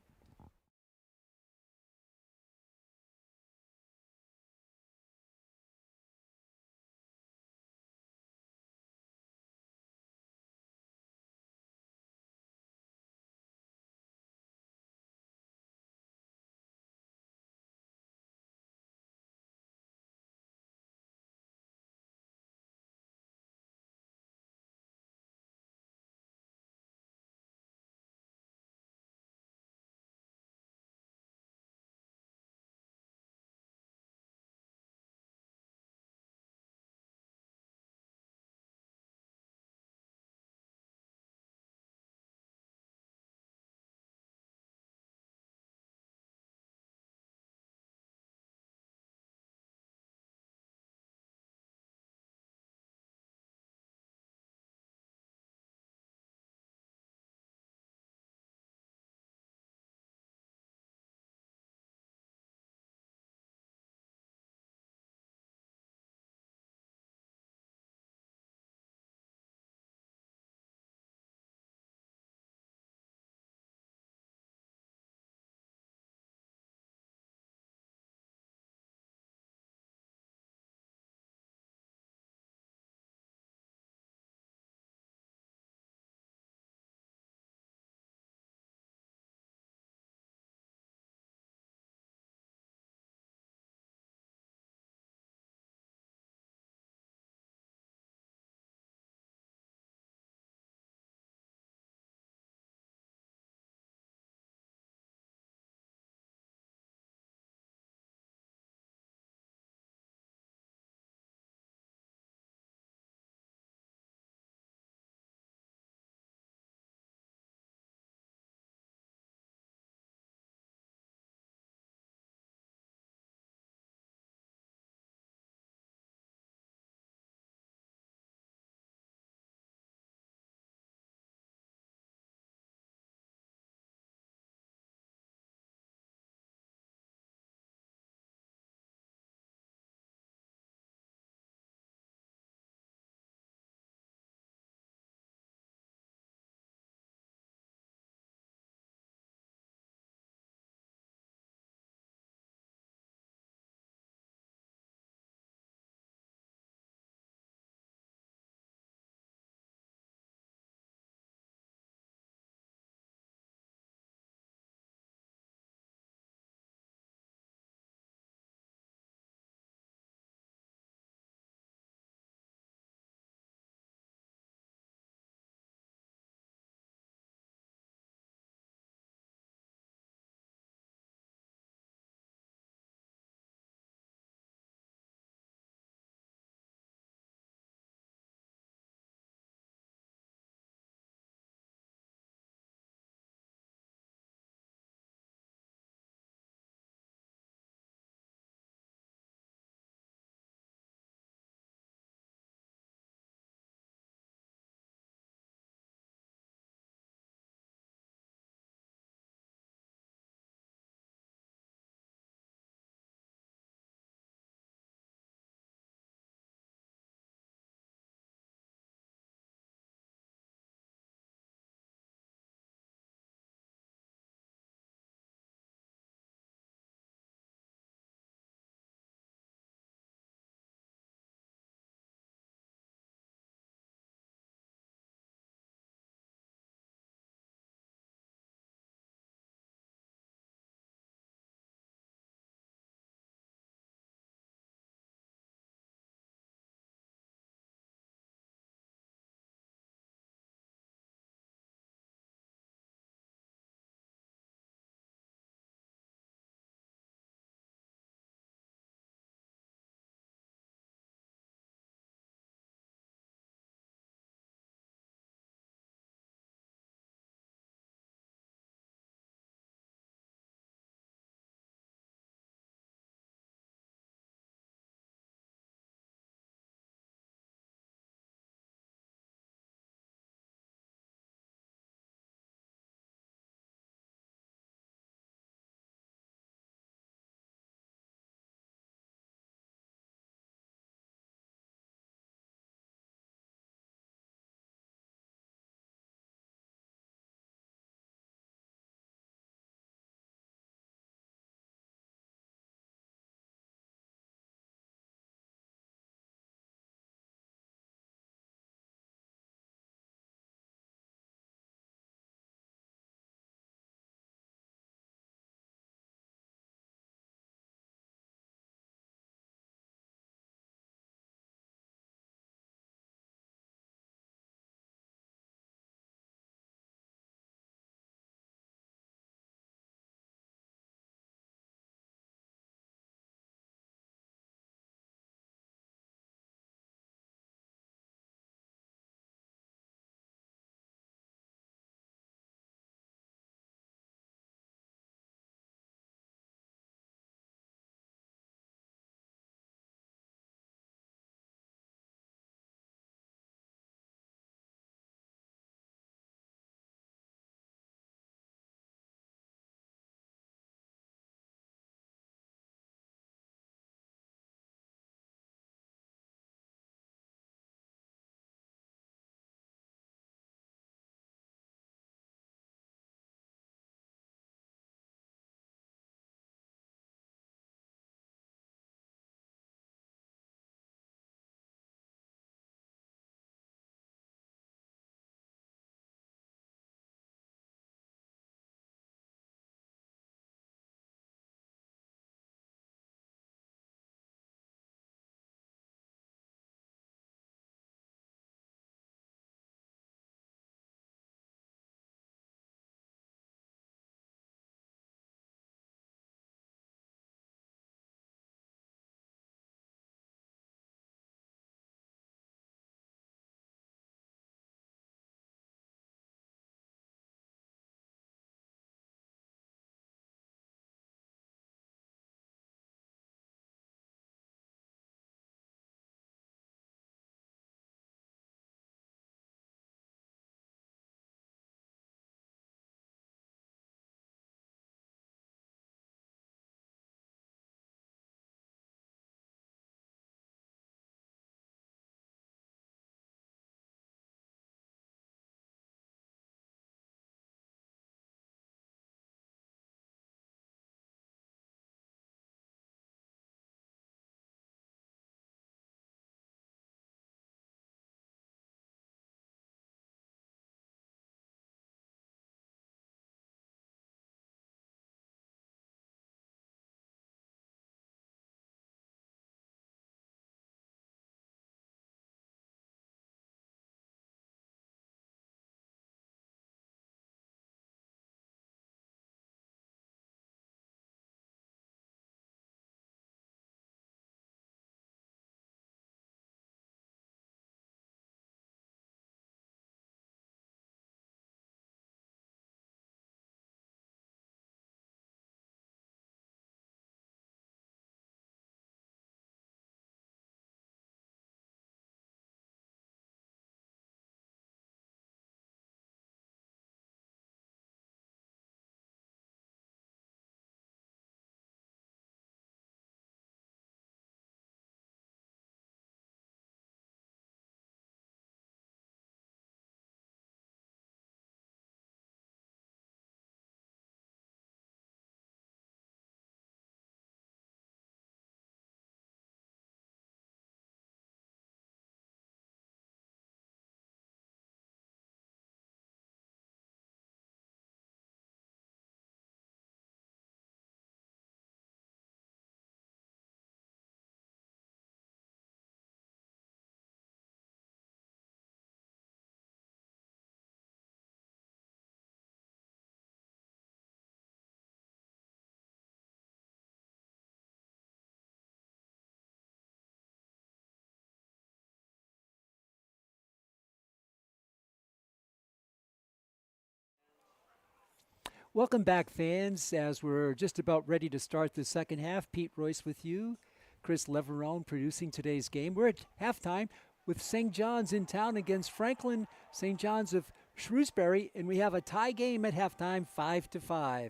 Welcome back, fans, as we're just about ready to start the second half. Pete Royce with you, Chris Leverone producing today's game. We're at halftime with St. John's in town against Franklin, St. John's of Shrewsbury, and we have a tie game at halftime, 5-5.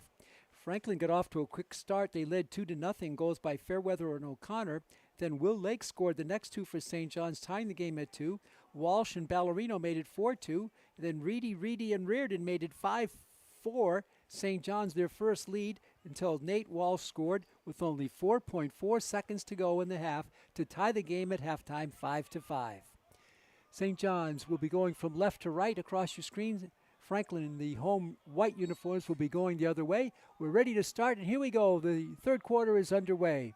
Franklin got off to a quick start. They led 2-0, goals by Fairweather and O'Connor. Then Will Lake scored the next two for St. John's, tying the game at 2. Walsh and Ballerino made it 4-2. Then Reedy, and Reardon made it 5-4. St. John's their first lead until Nate Walsh scored with only 4.4 seconds to go in the half to tie the game at halftime, 5-5. St. John's will be going from left to right across your screen. Franklin in the home white uniforms will be going the other way. We're ready to start, and here we go. The third quarter is underway.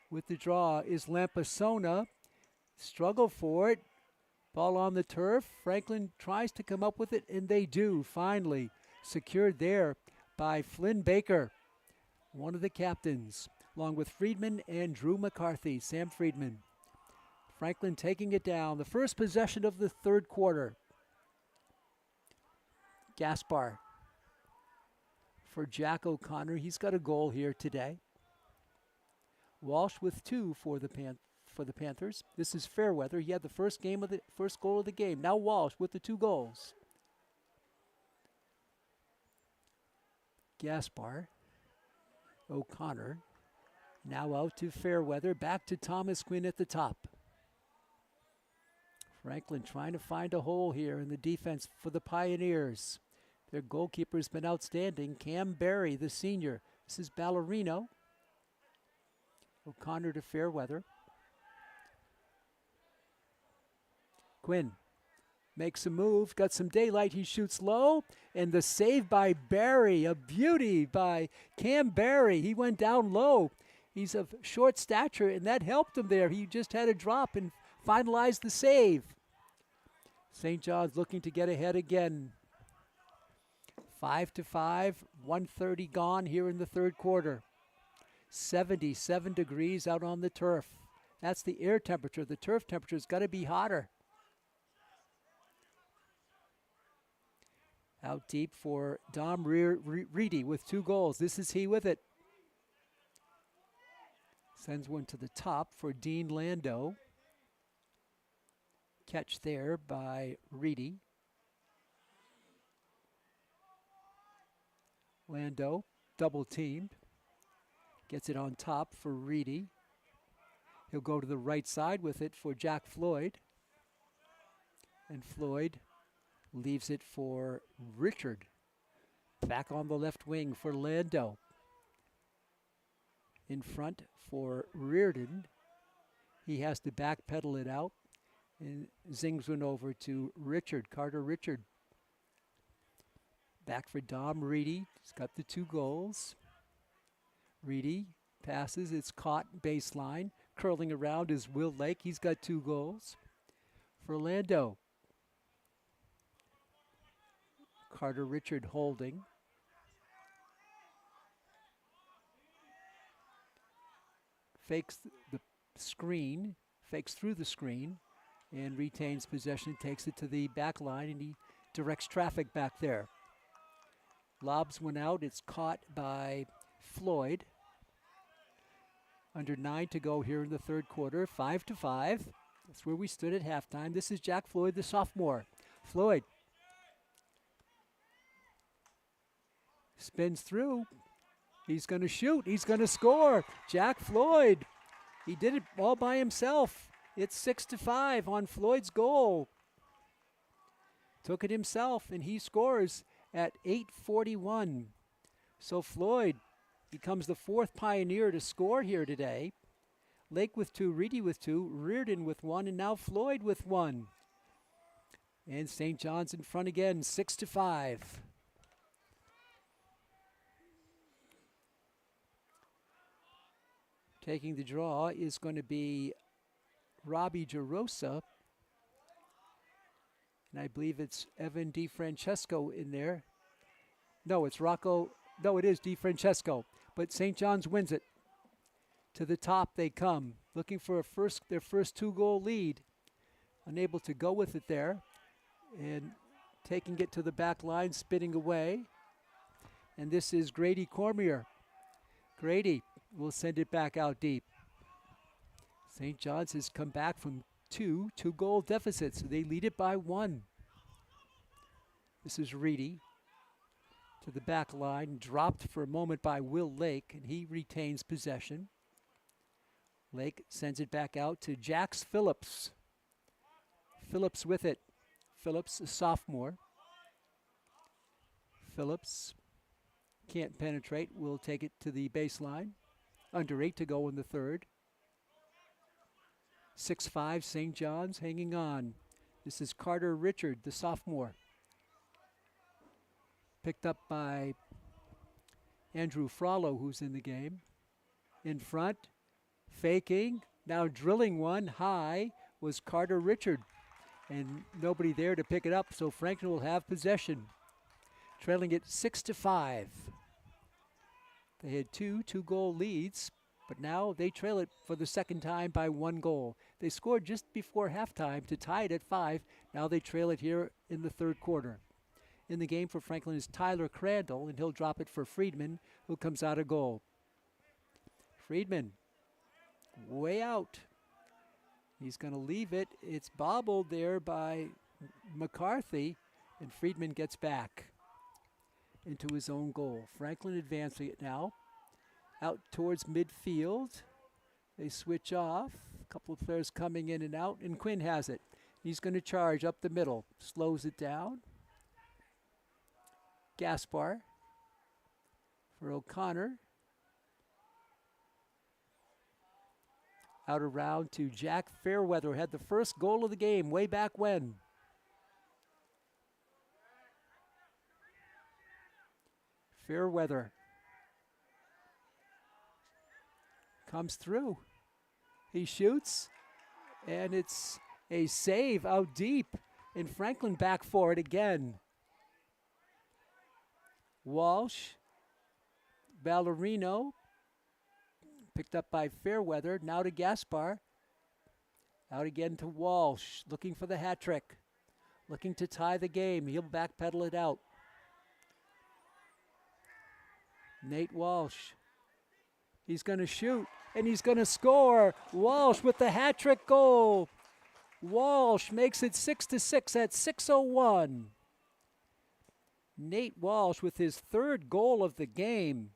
With the draw is Lampasona. Struggle for it. Ball on the turf. Franklin tries to come up with it, and they do, finally. Secured there by Flynn Baker, one of the captains, along with Friedman and Drew McCarthy, Sam Friedman. Franklin taking it down. The first possession of the third quarter. Gaspar for Jack O'Connor. He's got a goal here today. Walsh with 2 for the Panthers. This is Fairweather. He had the first goal of the game. Now Walsh with the 2 goals. Gaspar, O'Connor, now out to Fairweather, back to Thomas Quinn at the top. Franklin trying to find a hole here in the defense for the Pioneers. Their goalkeeper's been outstanding, Cam Barry, the senior. This is Ballerino. O'Connor to Fairweather. Quinn makes a move, got some daylight, he shoots low, and the save by Barry, a beauty by Cam Barry. He went down low. He's of short stature, and that helped him there. He just had a drop and finalized the save. St. John's looking to get ahead again. 5-5, 1:30 gone here in the third quarter. 77 degrees out on the turf. That's the air temperature. The turf temperature's got to be hotter. Out deep for Dom Reedy with 2 goals. This is he with it. Sends one to the top for Dean Lando. Catch there by Reedy. Lando double teamed. Gets it on top for Reedy. He'll go to the right side with it for Jack Floyd. And Floyd leaves it for Richard. Back on the left wing for Lando. In front for Reardon. He has to backpedal it out and zings one over to Richard, Carter Richard. Back for Dom Reedy. He's got the 2 goals. Reedy passes. It's caught baseline. Curling around is Will Lake. He's got 2 goals. For Lando. Carter Richard holding. Fakes the screen, fakes through the screen, and retains possession, takes it to the back line, and he directs traffic back there. Lobs one out. It's caught by Floyd. Under 9 to go here in the third quarter, 5-5. That's where we stood at halftime. This is Jack Floyd, the sophomore. Floyd spins through. He's going to shoot. He's going to score. Jack Floyd. He did it all by himself. It's 6-5 on Floyd's goal. Took it himself, and he scores at 8:41. So Floyd becomes the 4th Pioneer to score here today. Lake with 2, Reedy with 2, Reardon with 1, and now Floyd with 1. And St. John's in front again, 6-5. Taking the draw is going to be Robbie Gerosa. And I believe it's Evan DiFrancesco in there. No, it's Rocco. No, it is DiFrancesco. But St. John's wins it. To the top they come, looking for their first 2-goal lead. Unable to go with it there. And taking it to the back line, spinning away. And this is Grady Cormier. Grady will send it back out deep. St. John's has come back from two-goal deficits. So they lead it by 1. This is Reedy to the back line, dropped for a moment by Will Lake, and he retains possession. Lake sends it back out to Jax Phillips. Phillips with it. Phillips, a sophomore. Phillips can't penetrate, will take it to the baseline. Under 8 to go in the third. 6-5 St. John's hanging on. This is Carter Richard, the sophomore. Picked up by Andrew Frollo, who's in the game. In front, faking, now drilling one high was Carter Richard. And nobody there to pick it up, so Franklin will have possession. Trailing it 6-5. They had two-goal leads, but now they trail it for the second time by 1 goal. They scored just before halftime to tie it at 5. Now they trail it here in the third quarter. In the game for Franklin is Tyler Crandall, and he'll drop it for Friedman, who comes out of goal. Friedman, way out. He's going to leave it. It's bobbled there by McCarthy, and Friedman gets back into his own goal. Franklin advancing it now. Out towards midfield. They switch off. A couple of players coming in and out, and Quinn has it. He's going to charge up the middle. Slows it down. Gaspar for O'Connor. Out around to Jack Fairweather. Had the first goal of the game way back when. Fairweather comes through. He shoots, and it's a save out deep, and Franklin back for it again. Walsh, Ballerino, picked up by Fairweather, now to Gaspar. Out again to Walsh, looking for the hat trick, looking to tie the game. He'll backpedal it out. Nate Walsh, he's going to shoot, and he's going to score. Walsh with the hat trick goal. Walsh makes it 6-6 at 6:01. Nate Walsh with his third goal of the game.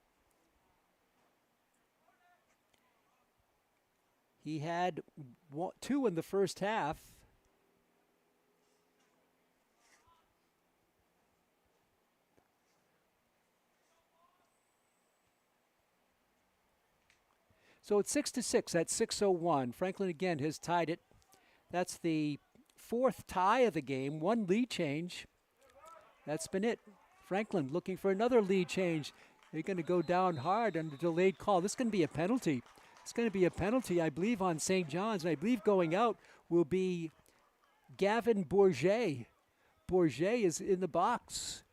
He had 2 in the first half. So it's 6-6 at 6:01. Franklin again has tied it. That's the 4th tie of the game. 1 lead change. That's been it. Franklin looking for another lead change. They're going to go down hard on the delayed call. This is going to be a penalty. It's going to be a penalty, I believe, on St. John's. And I believe going out will be Gavin Bourget. Bourget is in the box.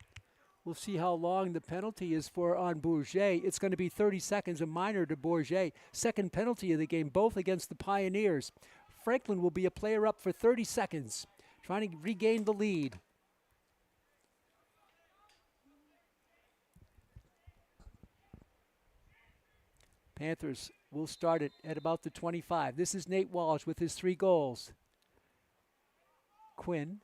We'll see how long the penalty is for on Bourget. It's going to be 30 seconds, a minor to Bourget. Second penalty of the game, both against the Pioneers. Franklin will be a player up for 30 seconds, trying to regain the lead. Panthers will start it at about the 25. This is Nate Walsh with his 3 goals. Quinn.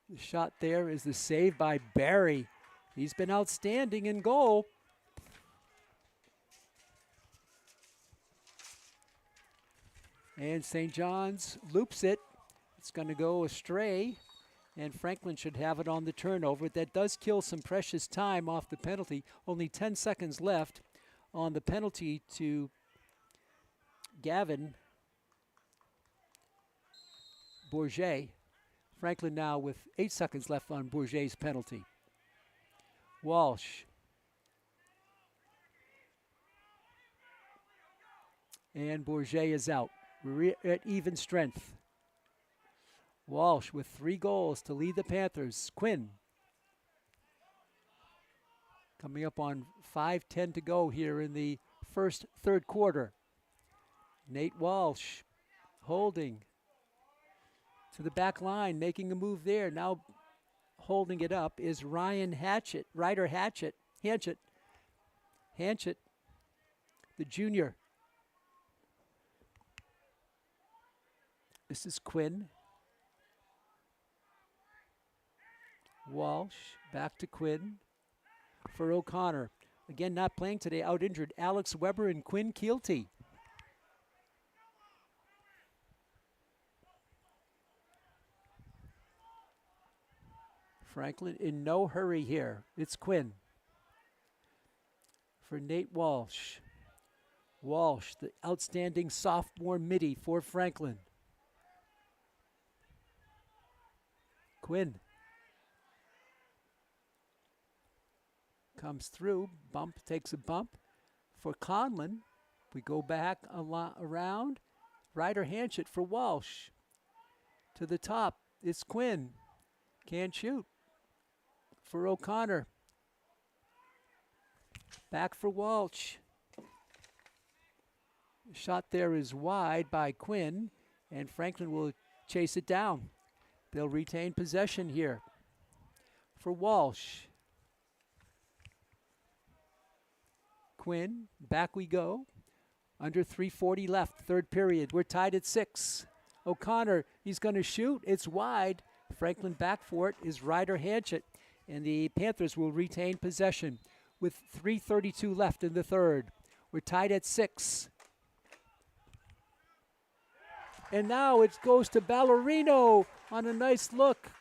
The shot there is the save by Barry. He's been outstanding in goal. And St. John's loops it. It's going to go astray, and Franklin should have it on the turnover. That does kill some precious time off the penalty. Only 10 seconds left on the penalty to Gavin Bourget. Franklin now with 8 seconds left on Bourget's penalty. Walsh. And Bourget is out. We're at even strength. Walsh with 3 goals to lead the Panthers. Quinn. Coming up on 5:10 to go here in the third quarter. Nate Walsh holding to the back line, making a move there. Now holding it up is Ryder Hatchett. Hanchett. Hanchett, the junior. This is Quinn. Walsh, back to Quinn for O'Connor. Again, not playing today, out injured. Alex Weber and Quinn Keelty. Franklin in no hurry here. It's Quinn for Nate Walsh. Walsh, the outstanding sophomore midi for Franklin. Quinn comes through, takes a bump for Conlon. We go back around. Ryder Hanchett for Walsh. To the top, it's Quinn. Can't shoot for O'Connor. Back for Walsh. Shot there is wide by Quinn, and Franklin will chase it down. They'll retain possession here for Walsh. Quinn, back we go. Under 3:40 left, third period. We're tied at 6. O'Connor, he's going to shoot. It's wide. Franklin back for it is Ryder Hanchett, and the Panthers will retain possession with 3:32 left in the third. We're tied at 6. And now it goes to Ballerino on a nice look.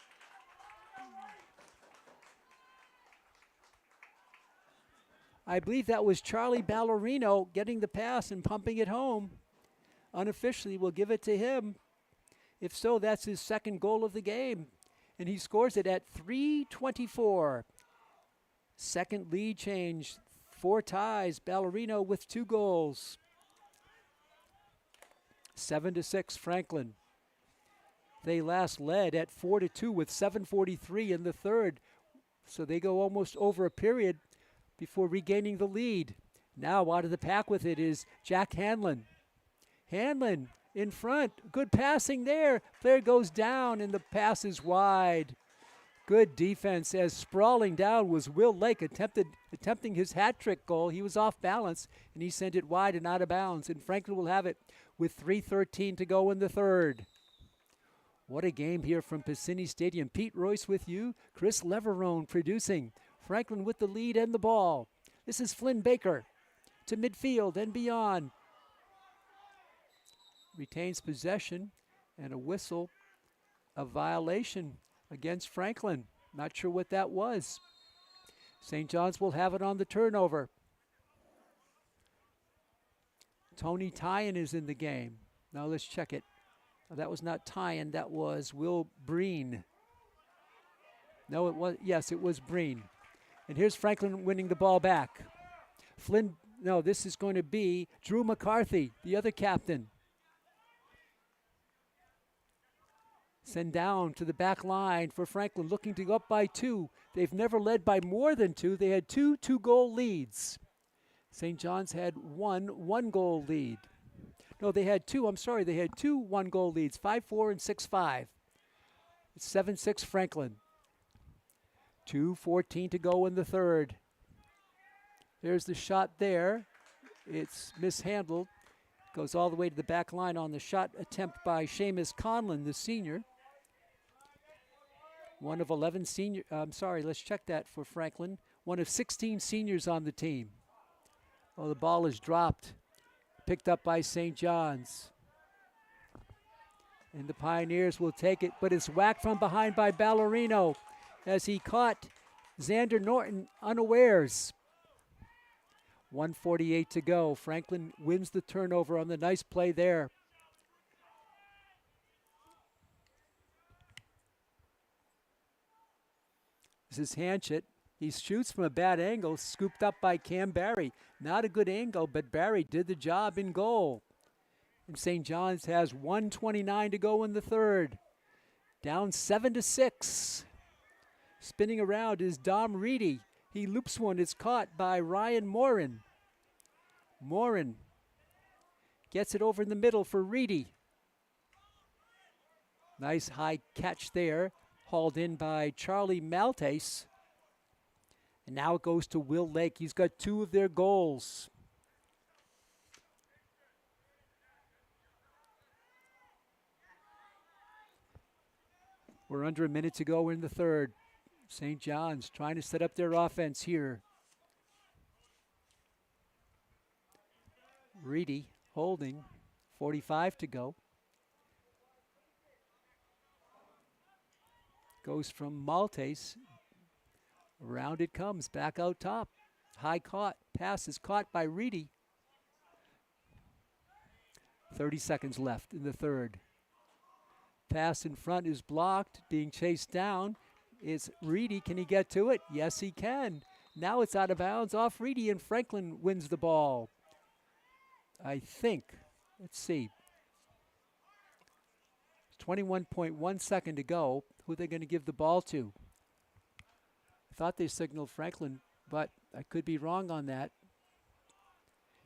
I believe that was Charlie Ballerino getting the pass and pumping it home. Unofficially, we'll give it to him. If so, that's his second goal of the game. And he scores it at 3:24. Second lead change, 4 ties. Ballerino with 2 goals. 7-6 Franklin. They last led at 4-2 with 7:43 in the third. So they go almost over a period before regaining the lead. Now out of the pack with it is Jack Hanlon. Hanlon in front. Good passing there. Player goes down and the pass is wide. Good defense as sprawling down was Will Lake attempting his hat trick goal. He was off balance and he sent it wide and out of bounds. And Franklin will have it with 3:13 to go in the third. What a game here from Piscini Stadium. Pete Royce with you. Chris Leverone producing. Franklin with the lead and the ball. This is Flynn Baker to midfield and beyond. Retains possession and a whistle, a violation against Franklin. Not sure what that was. St. John's will have it on the turnover. Tony Tyen is in the game. Now let's check it. That was not Tyen, that was Will Breen. No, it was, yes, it was Breen. And here's Franklin winning the ball back. This is going to be Drew McCarthy, the other captain. Send down to the back line for Franklin, looking to go up by 2. They've never led by more than 2. They had 2 2-goal leads. St. John's had one 1-goal lead. No, they had 2. I'm sorry. They had 2 1-goal leads, 5-4 and 6-5. It's 7-6 Franklin. 2:14 to go in the third. There's the shot there. It's mishandled. Goes all the way to the back line on the shot attempt by Seamus Conlon, the senior. One of 11 senior, let's check that for Franklin. One of 16 seniors on the team. Oh, the ball is dropped. Picked up by St. John's. And the Pioneers will take it, but it's whacked from behind by Ballerino as he caught Xander Norton unawares. 1:48 to go. Franklin wins the turnover on the nice play there. This is Hanchett. He shoots from a bad angle, scooped up by Cam Barry. Not a good angle, but Barry did the job in goal. And St. John's has 1:29 to go in the third. Down 7-6. Spinning around is Dom Reedy. He loops one. It's caught by Ryan Morin. Morin gets it over in the middle for Reedy. Nice high catch there. Hauled in by Charlie Maltese. And now it goes to Will Lake. He's got 2 of their goals. We're under a minute to go in the third. St. John's trying to set up their offense here. Reedy holding, 45 to go. Goes from Maltese. Around it comes, back out top. High caught, pass is caught by Reedy. 30 seconds left in the third. Pass in front is blocked, being chased down. It's Reedy, can he get to it? Yes, he can. Now it's out of bounds off Reedy, and Franklin wins the ball. I think, let's see. 21.1 second to go. Who are they going to give the ball to? I thought they signaled Franklin, but I could be wrong on that.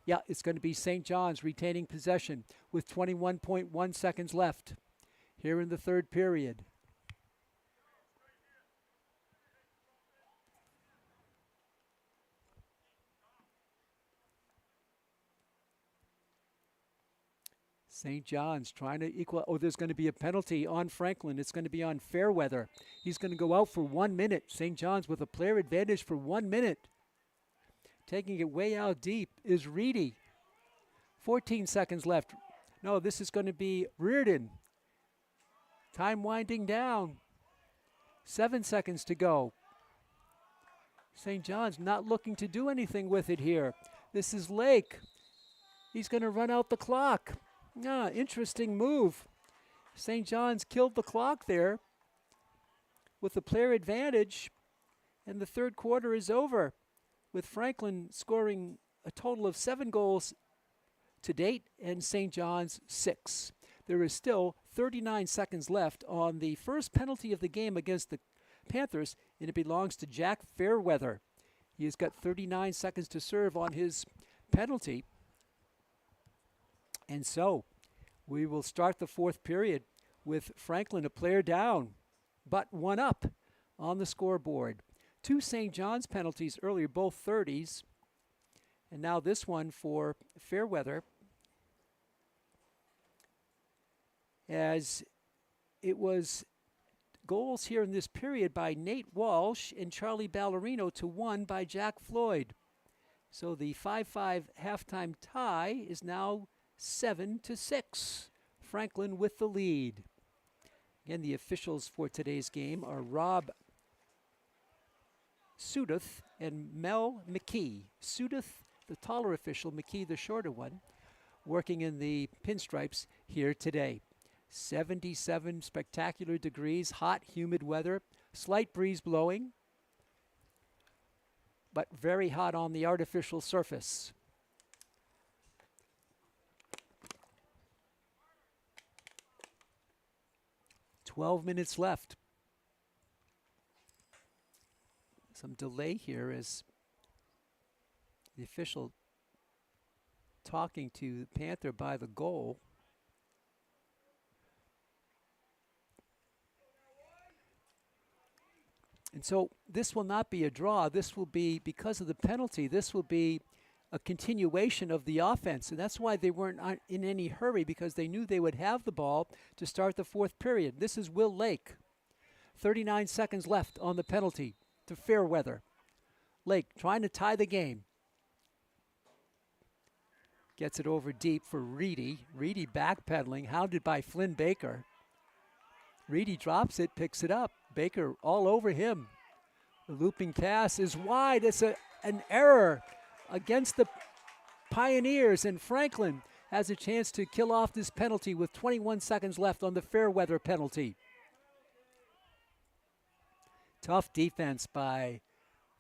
Yeah, it's going to be St. John's retaining possession with 21.1 seconds left here in the third period. St. John's trying to equal. Oh, there's going to be a penalty on Franklin. It's going to be on Fairweather. He's going to go out for 1 minute. St. John's with a player advantage for 1 minute. Taking it way out deep is Reedy. 14 seconds left. No, this is going to be Reardon. Time winding down. 7 seconds to go. St. John's not looking to do anything with it here. This is Lake. He's going to run out the clock. Interesting move. St. John's killed the clock there with the player advantage, and the third quarter is over with Franklin scoring a total of 7 goals to date and St. John's 6. There is still 39 seconds left on the first penalty of the game against the Panthers, and it belongs to Jack Fairweather. He has got 39 seconds to serve on his penalty. And so we will start the fourth period with Franklin a player down, but 1 up on the scoreboard. 2 St. John's penalties earlier, both 30s. And now this one for Fairweather, as it was goals here in this period by Nate Walsh and Charlie Ballerino to 1 by Jack Floyd. So the 5-5 halftime tie is now 7-6. Franklin with the lead. Again, the officials for today's game are Rob Sudeth and Mel McKee. Sudeth, the taller official, McKee, the shorter one, working in the pinstripes here today. 77 spectacular degrees, hot, humid weather, slight breeze blowing, but very hot on the artificial surface. 12 minutes left. Some delay here as the official talking to the Panther by the goal. And so this will not be a draw. This will be, because of the penalty, this will be a continuation of the offense. And that's why they weren't in any hurry, because they knew they would have the ball to start the fourth period. This is Will Lake. 39 seconds left on the penalty to Fairweather. Lake trying to tie the game. Gets it over deep for Reedy. Reedy backpedaling, hounded by Flynn Baker. Reedy drops it, picks it up. Baker all over him. The looping pass is wide. It's an error against the Pioneers, and Franklin has a chance to kill off this penalty with 21 seconds left on the Fairweather penalty. Tough defense by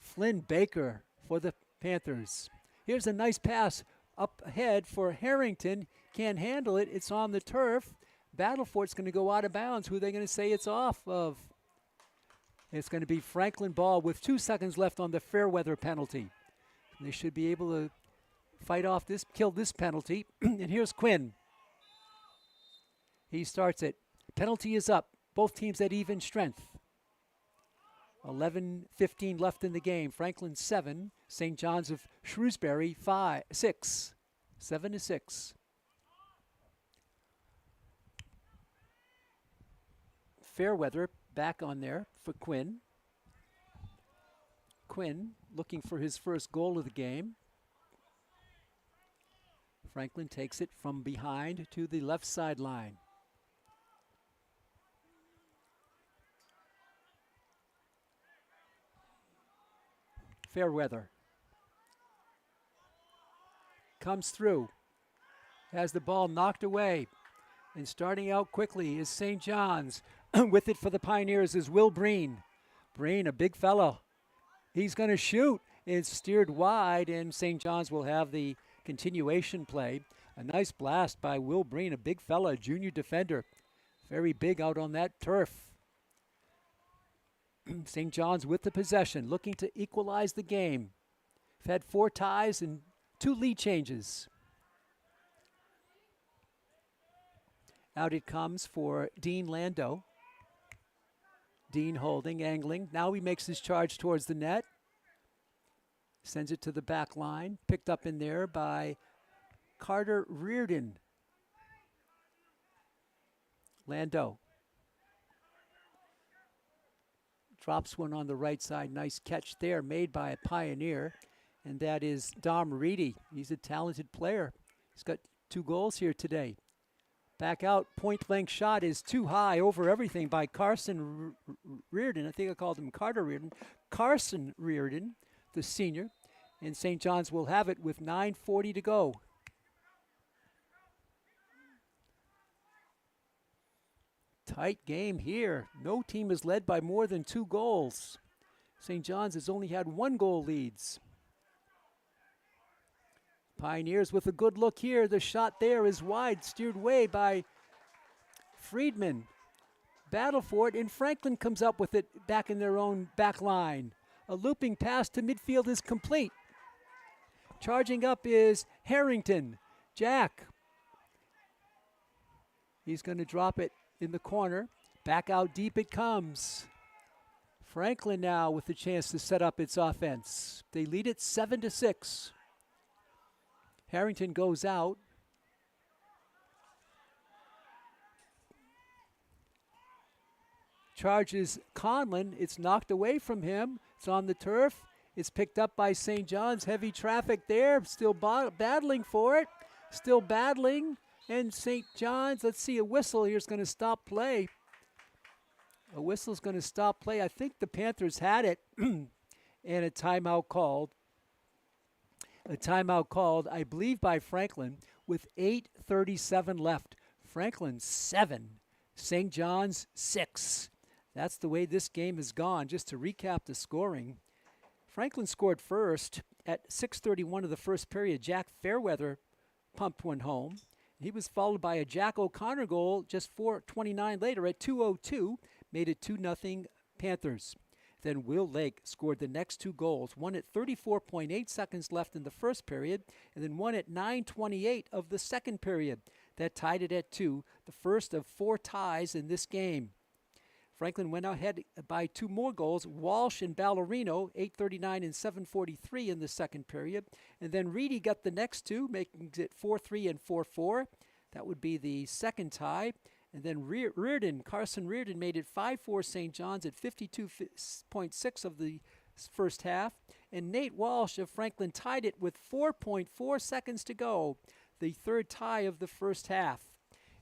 Flynn Baker for the Panthers. Here's a nice pass up ahead for Harrington. Can't handle it. It's on the turf. Battlefort's going to go out of bounds. Who are they going to say it's off of? It's going to be Franklin ball with 2 seconds left on the Fairweather penalty. They should be able to fight off this, kill this penalty. And here's Quinn. He starts it. Penalty is up. Both teams at even strength. 11:15 left in the game. Franklin 7, St. John's of Shrewsbury 6. 7-6. Fairweather back on there for Quinn. Quinn looking for his first goal of the game. Franklin takes it from behind to the left sideline. Fairweather comes through, has the ball knocked away, and starting out quickly is St. John's. With it for the Pioneers is Will Breen. Breen, a big fellow. He's going to shoot. It's steered wide, and St. John's will have the continuation play. A nice blast by Will Breen, a big fella, junior defender. Very big out on that turf. St. John's with the possession, looking to equalize the game. We've had 4 ties and 2 lead changes. Out it comes for Dean Lando. Dean holding, angling. Now he makes his charge towards the net. Sends it to the back line. Picked up in there by Carter Reardon. Lando. Drops one on the right side. Nice catch there made by a Pioneer. And that is Dom Reedy. He's a talented player. He's got 2 goals here today. Back out, point blank shot is too high over everything by Carson Reardon. I think I called him Carter Reardon. Carson Reardon, the senior. And St. John's will have it with 9:40 to go. Tight game here. No team is led by more than 2 goals. St. John's has only had 1 goal leads. Pioneers with a good look here. The shot there is wide, steered away by Friedman. Battle for it, and Franklin comes up with it back in their own back line. A looping pass to midfield is complete. Charging up is Harrington. Jack. He's going to drop it in the corner. Back out deep it comes. Franklin now with the chance to set up its offense. They lead it 7-6. Harrington goes out. Charges Conlon. It's knocked away from him. It's on the turf. It's picked up by St. John's. Heavy traffic there. Still battling for it. Still battling. And St. John's, let's see, a whistle here is going to stop play. A whistle's going to stop play. I think the Panthers had it. And a timeout called. A timeout called, I believe, by Franklin with 8:37 left. Franklin 7, St. John's 6. That's the way this game has gone. Just to recap the scoring, Franklin scored first at 6:31 of the first period. Jack Fairweather pumped one home. He was followed by a Jack O'Connor goal just 4:29 later at 2:02, made it 2-0 Panthers. Then Will Lake scored the next 2 goals, one at 34.8 seconds left in the first period, and then one at 9:28 of the second period. That tied it at 2, the first of 4 ties in this game. Franklin went ahead by 2 more goals, Walsh and Ballerino, 8:39 and 7:43 in the second period. And then Reedy got the next 2, making it 4-3 and 4-4. That would be the second tie. And then Carson Reardon made it 5-4 St. John's at 52.6 of the first half. And Nate Walsh of Franklin tied it with 4.4 seconds to go, the third tie of the first half.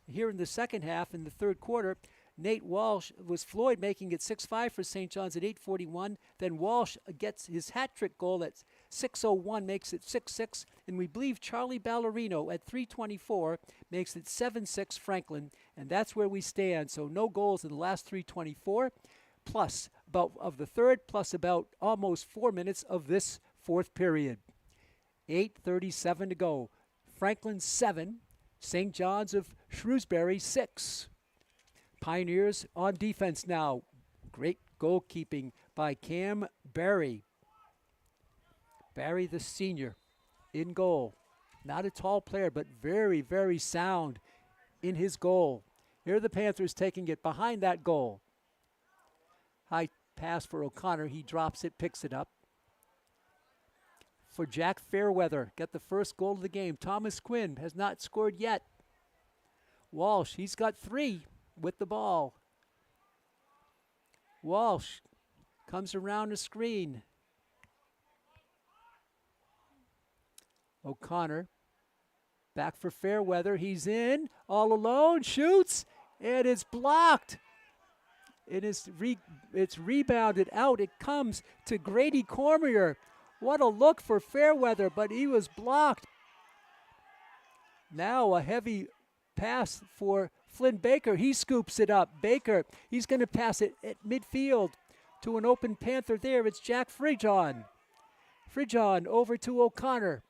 Here in the second half, in the third quarter, Nate Walsh was Floyd making it 6-5 for St. John's at 8:41. Then Walsh gets his hat trick goal at 6:01, makes it 6-6. And we believe Charlie Ballerino at 3:24 makes it 7-6 Franklin. And that's where we stand. So no goals in the last 3:24, plus about of the third, plus about almost 4 minutes of this fourth period. 8:37 to go. Franklin 7, St. John's of Shrewsbury 6. Pioneers on defense now. Great goalkeeping by Cam Barry. Barry, the senior, in goal. Not a tall player, but very, very sound in his goal. Here are the Panthers taking it behind that goal. High pass for O'Connor. He drops it, picks it up. For Jack Fairweather, got the first goal of the game. Thomas Quinn has not scored yet. Walsh, he's got 3 with the ball. Walsh comes around the screen. O'Connor back for Fairweather. He's in all alone, shoots, and it's blocked. It's rebounded out. It comes to Grady Cormier. What a look for Fairweather, but he was blocked. Now a heavy pass for Flynn Baker. He scoops it up. Baker, he's going to pass it at midfield to an open Panther there. It's Jack Frijon. Frijon over to O'Connor.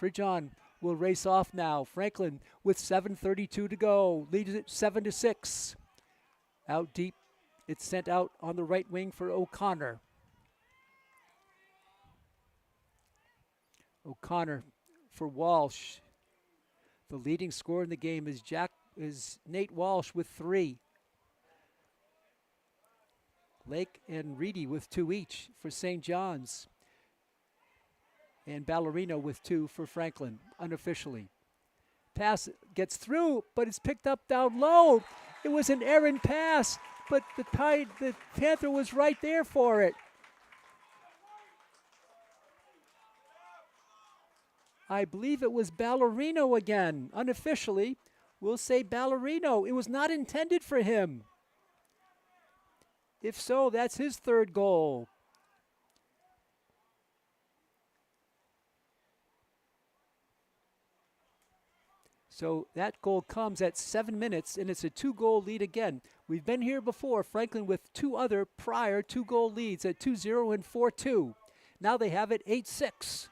Frijon will race off now. Franklin with 7:32 to go. Leads it 7-6. Out deep. It's sent out on the right wing for O'Connor. O'Connor for Walsh. The leading scorer in the game is Nate Walsh with 3. Lake and Reedy with 2 each for St. John's. And Ballerino with 2 for Franklin, unofficially. Pass gets through, but it's picked up down low. It was an errant pass, but the Panther was right there for it. I believe it was Ballerino again, unofficially. We'll say Ballerino. It was not intended for him. If so, that's his 3rd goal. So that goal comes at 7 minutes, and it's a 2-goal lead again. We've been here before, Franklin with 2 other prior 2-goal leads at 2-0 and 4-2. Now they have it 8-6.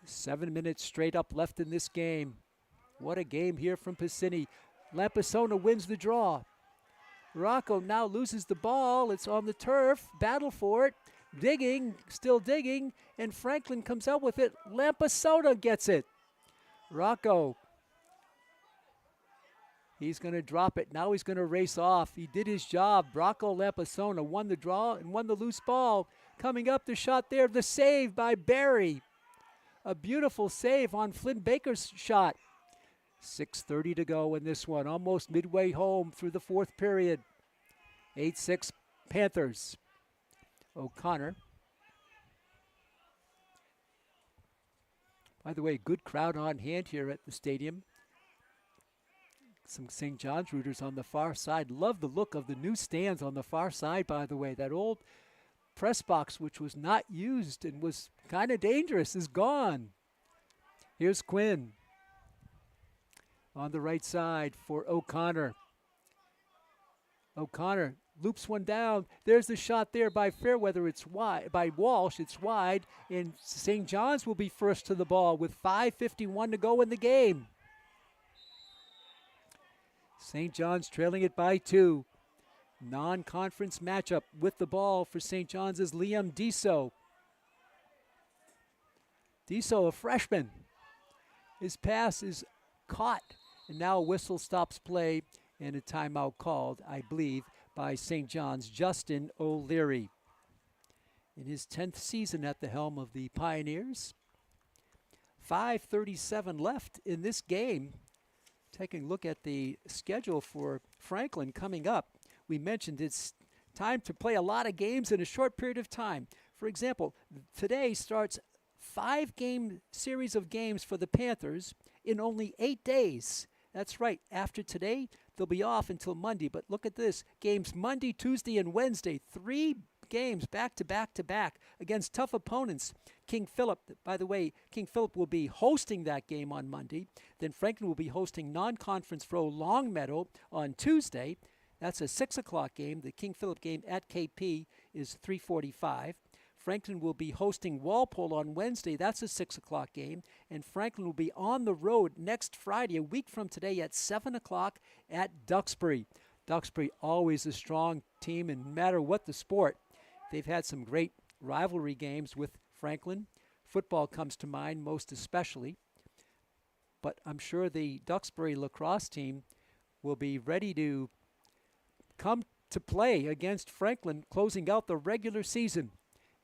7 minutes straight up left in this game. What a game here from Piscini. Lampisona wins the draw. Rocco now loses the ball. It's on the turf. Battle for it. Digging, still digging, and Franklin comes out with it. Lampisona gets it. Rocco, he's going to drop it. Now he's going to race off. He did his job. Rocco Lampisona won the draw and won the loose ball. Coming up, the shot there, the save by Barry. A beautiful save on Flynn Baker's shot. 6:30 to go in this one, almost midway home through the 4th period. 8-6 Panthers. O'Connor. By the way, good crowd on hand here at the stadium. Some St. John's rooters on the far side. Love the look of the new stands on the far side, by the way. That old press box, which was not used and was kind of dangerous, is gone. Here's Quinn on the right side for O'Connor. O'Connor loops one down. There's the shot there by Fairweather. It's wide. By Walsh, it's wide. And St. John's will be first to the ball with 5:51 to go in the game. St. John's trailing it by 2. Non-conference matchup with the ball for St. John's is Liam Diso. Diso, a freshman. His pass is caught. And now a whistle stops play and a timeout called, I believe, by St. John's Justin O'Leary. In his 10th season at the helm of the Pioneers. 5:37 left in this game. Taking a look at the schedule for Franklin coming up. We mentioned it's time to play a lot of games in a short period of time. For example, today starts 5-game series of games for the Panthers in only 8 days. That's right. After today, they'll be off until Monday. But look at this. Games Monday, Tuesday, and Wednesday. 3 games back to back to back against tough opponents. King Philip, by the way, King Philip will be hosting that game on Monday. Then Franklin will be hosting non-conference Row Longmeadow on Tuesday. That's a 6 o'clock game. The King Philip game at KP is 3:45. Franklin will be hosting Walpole on Wednesday. That's a 6 o'clock game. And Franklin will be on the road next Friday, a week from today, at 7 o'clock at Duxbury. Duxbury, always a strong team, and no matter what the sport. They've had some great rivalry games with Franklin. Football comes to mind most especially. But I'm sure the Duxbury lacrosse team will be ready to come to play against Franklin, closing out the regular season.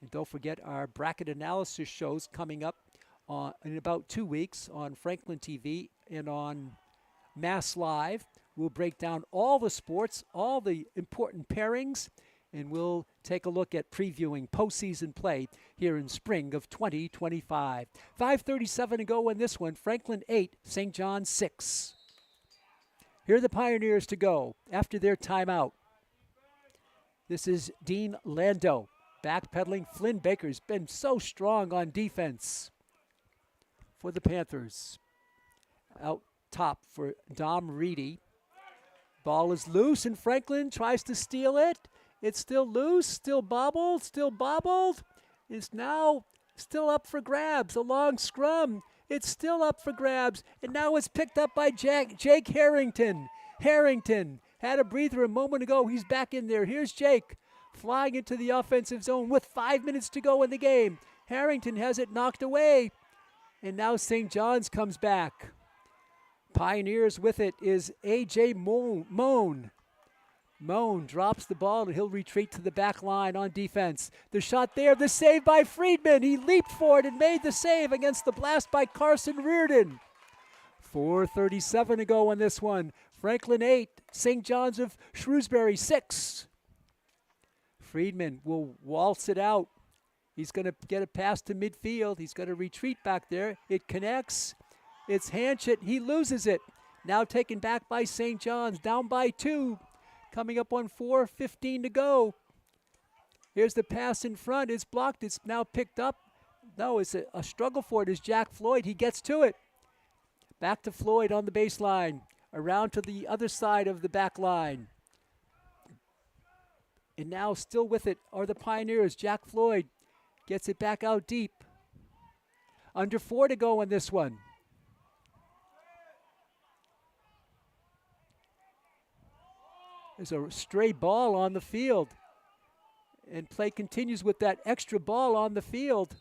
And don't forget our bracket analysis shows coming up in about 2 weeks on Franklin TV and on Mass Live. We'll break down all the sports, all the important pairings, and we'll take a look at previewing postseason play here in spring of 2025. 5:37 to go in this one. Franklin 8, St. John's 6. Here are the Pioneers to go after their timeout. This is Dean Lando backpedaling. Flynn Baker's been so strong on defense for the Panthers. Out top for Dom Reedy. Ball is loose, and Franklin tries to steal it. It's still loose, still bobbled. It's now still up for grabs. A long scrum. It's still up for grabs, and now it's picked up by Jake Harrington. Harrington had a breather a moment ago. He's back in there. Here's Jake flying into the offensive zone with 5 minutes to go in the game. Harrington has it knocked away, and now St. John's comes back. Pioneers with it is A.J. Moan. Moan drops the ball, and he'll retreat to the back line on defense. The shot there, the save by Friedman. He leaped for it and made the save against the blast by Carson Reardon. 4:37 to go on this one. Franklin 8, St. John's of Shrewsbury 6. Friedman will waltz it out. He's going to get a pass to midfield. He's going to retreat back there. It connects. It's Hanchett. He loses it. Now taken back by St. John's, down by 2. Coming up on 4:15 to go. Here's the pass in front. It's blocked. It's now picked up. No, it's a struggle for it. Is Jack Floyd. He gets to it. Back to Floyd on the baseline. Around to the other side of the back line. And now still with it are the Pioneers. Jack Floyd gets it back out deep. Under 4 to go on this one. There's a stray ball on the field. And play continues with that extra ball on the field.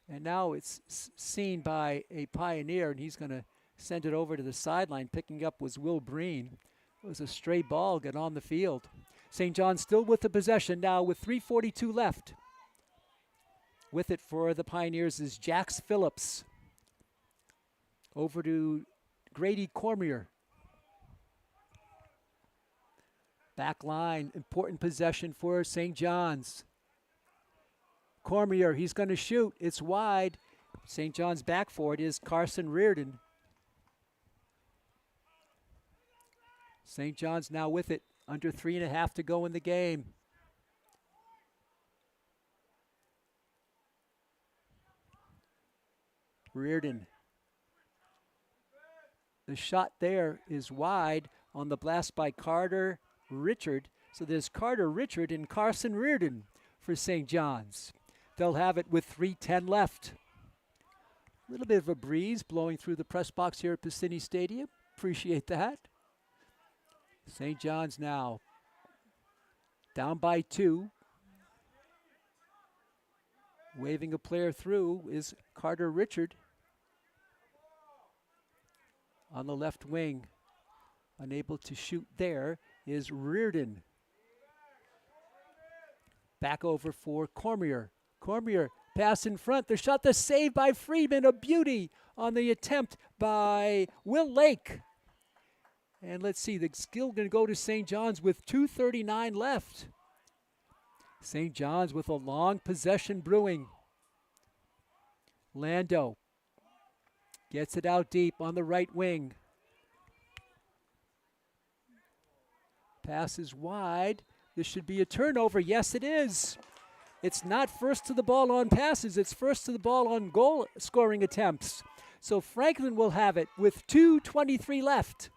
And now it's seen by a Pioneer, and he's going to send it over to the sideline. Picking up was Will Breen. It was a stray ball, got on the field. St. John's still with the possession now with 3:42 left. With it for the Pioneers is Jax Phillips. Over to Grady Cormier. Back line, important possession for St. John's. Cormier, he's going to shoot. It's wide. St. John's back for it is Carson Reardon. St. John's now with it. Under 3.5 to go in the game. Reardon. The shot there is wide on the blast by Carter Richard. So there's Carter Richard and Carson Reardon for St. John's. They'll have it with 3:10 left. A little bit of a breeze blowing through the press box here at Piscini Stadium. Appreciate that. St. John's now down by 2. Waving a player through is Carter Richard. On the left wing, unable to shoot there is Reardon. Back over for Cormier. Cormier, pass in front. The shot, the save by Friedman, a beauty on the attempt by Will Lake. And let's see, the skill going to go to St. John's with 2:39 left. St. John's with a long possession brewing. Lando gets it out deep on the right wing. Pass is wide. This should be a turnover. Yes, it is. It's not first to the ball on passes. It's first to the ball on goal scoring attempts. So Franklin will have it with 2:23 left.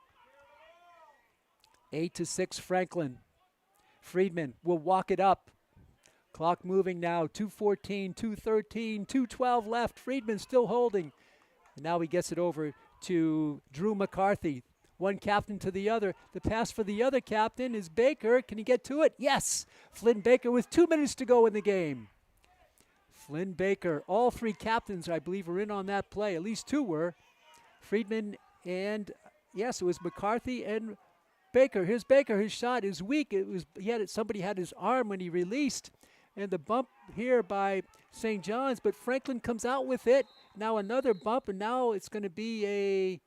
8-6 Franklin. Friedman will walk it up. Clock moving now. 2:14, 2:13, 2:12 left. Friedman still holding. And now he gets it over to Drew McCarthy. One captain to the other. The pass for the other captain is Baker. Can he get to it? Yes. Flynn Baker with 2 minutes to go in the game. Flynn Baker. All 3 captains, I believe, were in on that play. At least 2 were. Friedman and, yes, it was McCarthy and Baker, his shot is weak. Somebody had his arm when he released. And the bump here by St. John's, but Franklin comes out with it. Now another bump, and now it's going to be a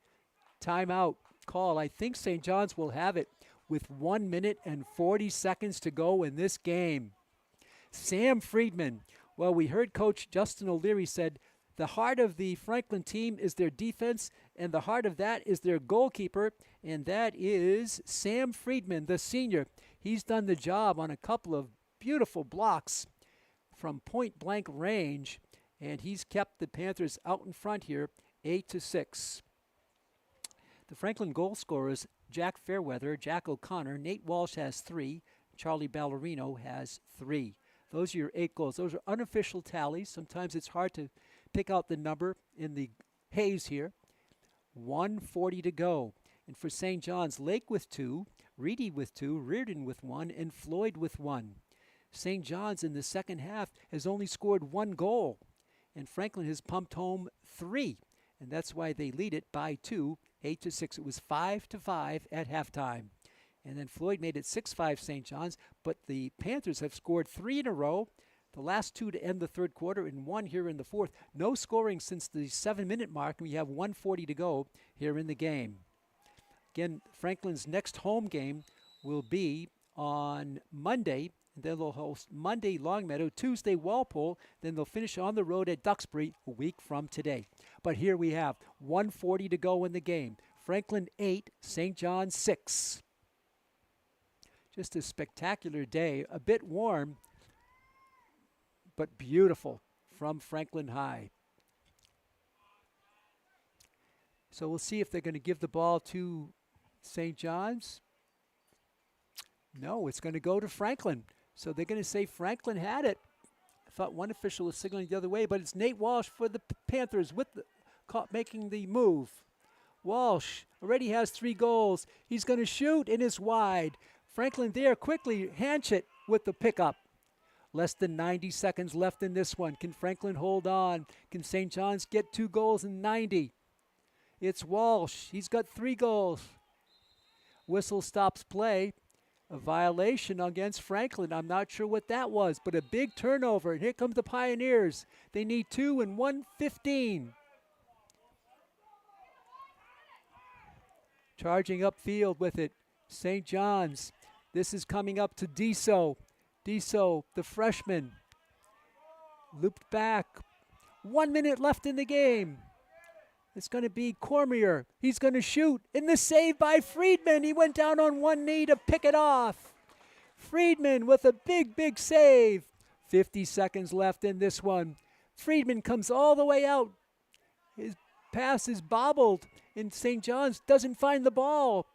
timeout call. I think St. John's will have it with 1 minute and 40 seconds to go in this game. Sam Friedman. Well, we heard Coach Justin O'Leary said the heart of the Franklin team is their defense, and the heart of that is their goalkeeper, and that is Sam Friedman, the senior. He's done the job on a couple of beautiful blocks from point-blank range, and he's kept the Panthers out in front here, 8-6. The Franklin goal scorers, Jack Fairweather, Jack O'Connor, Nate Walsh has 3, Charlie Ballerino has 3. Those are your 8 goals. Those are unofficial tallies. Sometimes it's hard to pick out the number in the haze here. 1:40 to go. And for St. John's, Lake with 2, Reedy with 2, Reardon with 1, and Floyd with 1. St. John's in the second half has only scored 1 goal, and Franklin has pumped home 3, and that's why they lead it by 2, 8-6. It was 5-5 at halftime. And then Floyd made it 6-5 St. John's, but the Panthers have scored 3 in a row, the last 2 to end the third quarter and 1 here in the fourth. No scoring since the 7-minute mark, and we have 1:40 to go here in the game. Again, Franklin's next home game will be on Monday, and then they'll host Monday Longmeadow, Tuesday Walpole, then they'll finish on the road at Duxbury a week from today. But here we have 1:40 to go in the game. Franklin 8, St. John's 6. Just a spectacular day, a bit warm, but beautiful from Franklin High. So we'll see if they're going to give the ball to St. John's. No, it's going to go to Franklin. So they're going to say Franklin had it. I thought one official was signaling the other way, but it's Nate Walsh for the Panthers with making the move. Walsh already has 3 goals. He's going to shoot, and it's wide. Franklin there quickly, Hanchett with the pickup. Less than 90 seconds left in this one. Can Franklin hold on? Can St. John's get 2 goals in 90? It's Walsh. He's got 3 goals. Whistle stops play. A violation against Franklin. I'm not sure what that was, but a big turnover. And here comes the Pioneers. They need 2 in 1:15. Charging upfield with it, St. John's. This is coming up to Deso. Deso, the freshman, looped back. 1 minute left in the game. It's going to be Cormier. He's going to shoot. In the save by Friedman. He went down on one knee to pick it off. Friedman with a big, big save. 50 seconds left in this one. Friedman comes all the way out. His pass is bobbled, and St. John's doesn't find the ball.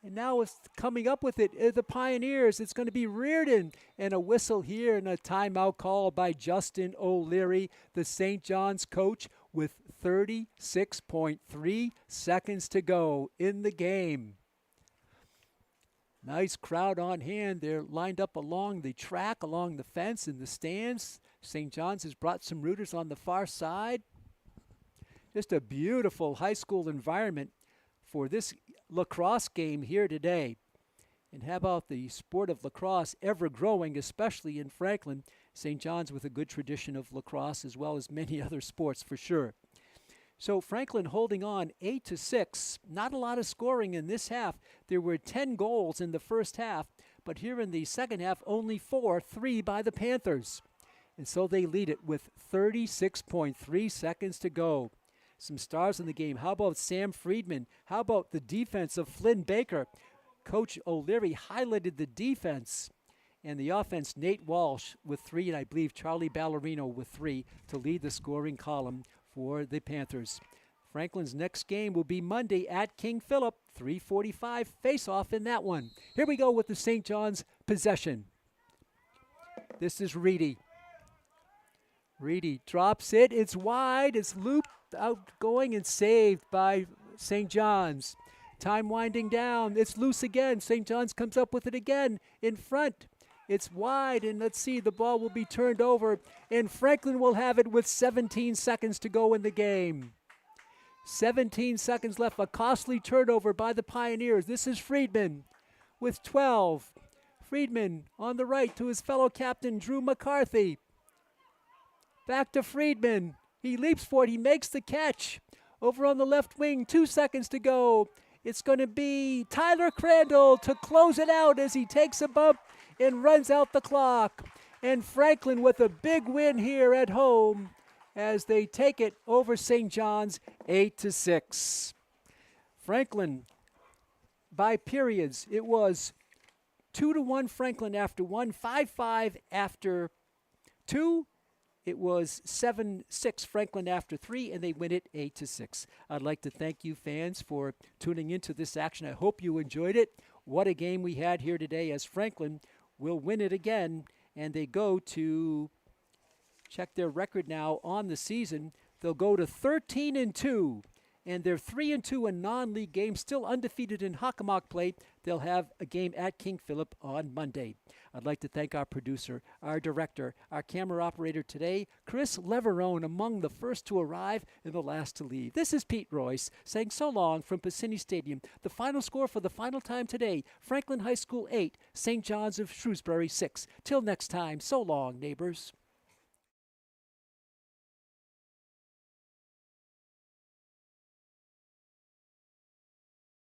And now it's coming up with it. The Pioneers, it's going to be Reardon. And a whistle here and a timeout call by Justin O'Leary, the St. John's coach, with 36.3 seconds to go in the game. Nice crowd on hand. They're lined up along the track, along the fence in the stands. St. John's has brought some rooters on the far side. Just a beautiful high school environment for this lacrosse game here today. And how about the sport of lacrosse ever growing, especially in Franklin. St. John's with a good tradition of lacrosse as well as many other sports for sure. So Franklin holding on 8-6. Not a lot of scoring in this half. There were 10 goals in the first half, but here in the second half, only 4, 3 by the Panthers. And so they lead it with 36.3 seconds to go. Some stars in the game. How about Sam Friedman? How about the defense of Flynn Baker? Coach O'Leary highlighted the defense. And the offense, Nate Walsh with 3, and I believe Charlie Ballerino with 3 to lead the scoring column for the Panthers. Franklin's next game will be Monday at King Philip, 3:45 face-off in that one. Here we go with the St. John's possession. This is Reedy. Reedy drops it. It's wide. It's looped, outgoing, and saved by St. John's. Time winding down. It's loose again. St. John's comes up with it again in front. It's wide, and let's see, the ball will be turned over, and Franklin will have it with 17 seconds to go in the game. 17 seconds left, a costly turnover by the Pioneers. This is Friedman. with 12. Friedman on the right to his fellow captain, Drew McCarthy. Back to Friedman. He leaps for it. He makes the catch. Over on the left wing, 2 seconds to go. It's going to be Tyler Crandall to close it out as he takes a bump and runs out the clock. And Franklin with a big win here at home as they take it over St. John's 8-6. Franklin, by periods, it was 2-1 Franklin after 1, 5-5 after 2. It was 7-6 Franklin after 3, and they win it 8-6. I'd like to thank you fans for tuning into this action. I hope you enjoyed it. What a game we had here today, as Franklin will win it again, and they go to check their record now on the season. They'll go to 13-2. And they're 3-2 in non-league games, still undefeated in Hockomock play. They'll have a game at King Philip on Monday. I'd like to thank our producer, our director, our camera operator today, Chris Leverone, among the first to arrive and the last to leave. This is Pete Royce saying so long from Piscini Stadium. The final score for the final time today, Franklin High School 8, St. John's of Shrewsbury 6. Till next time, so long, neighbors.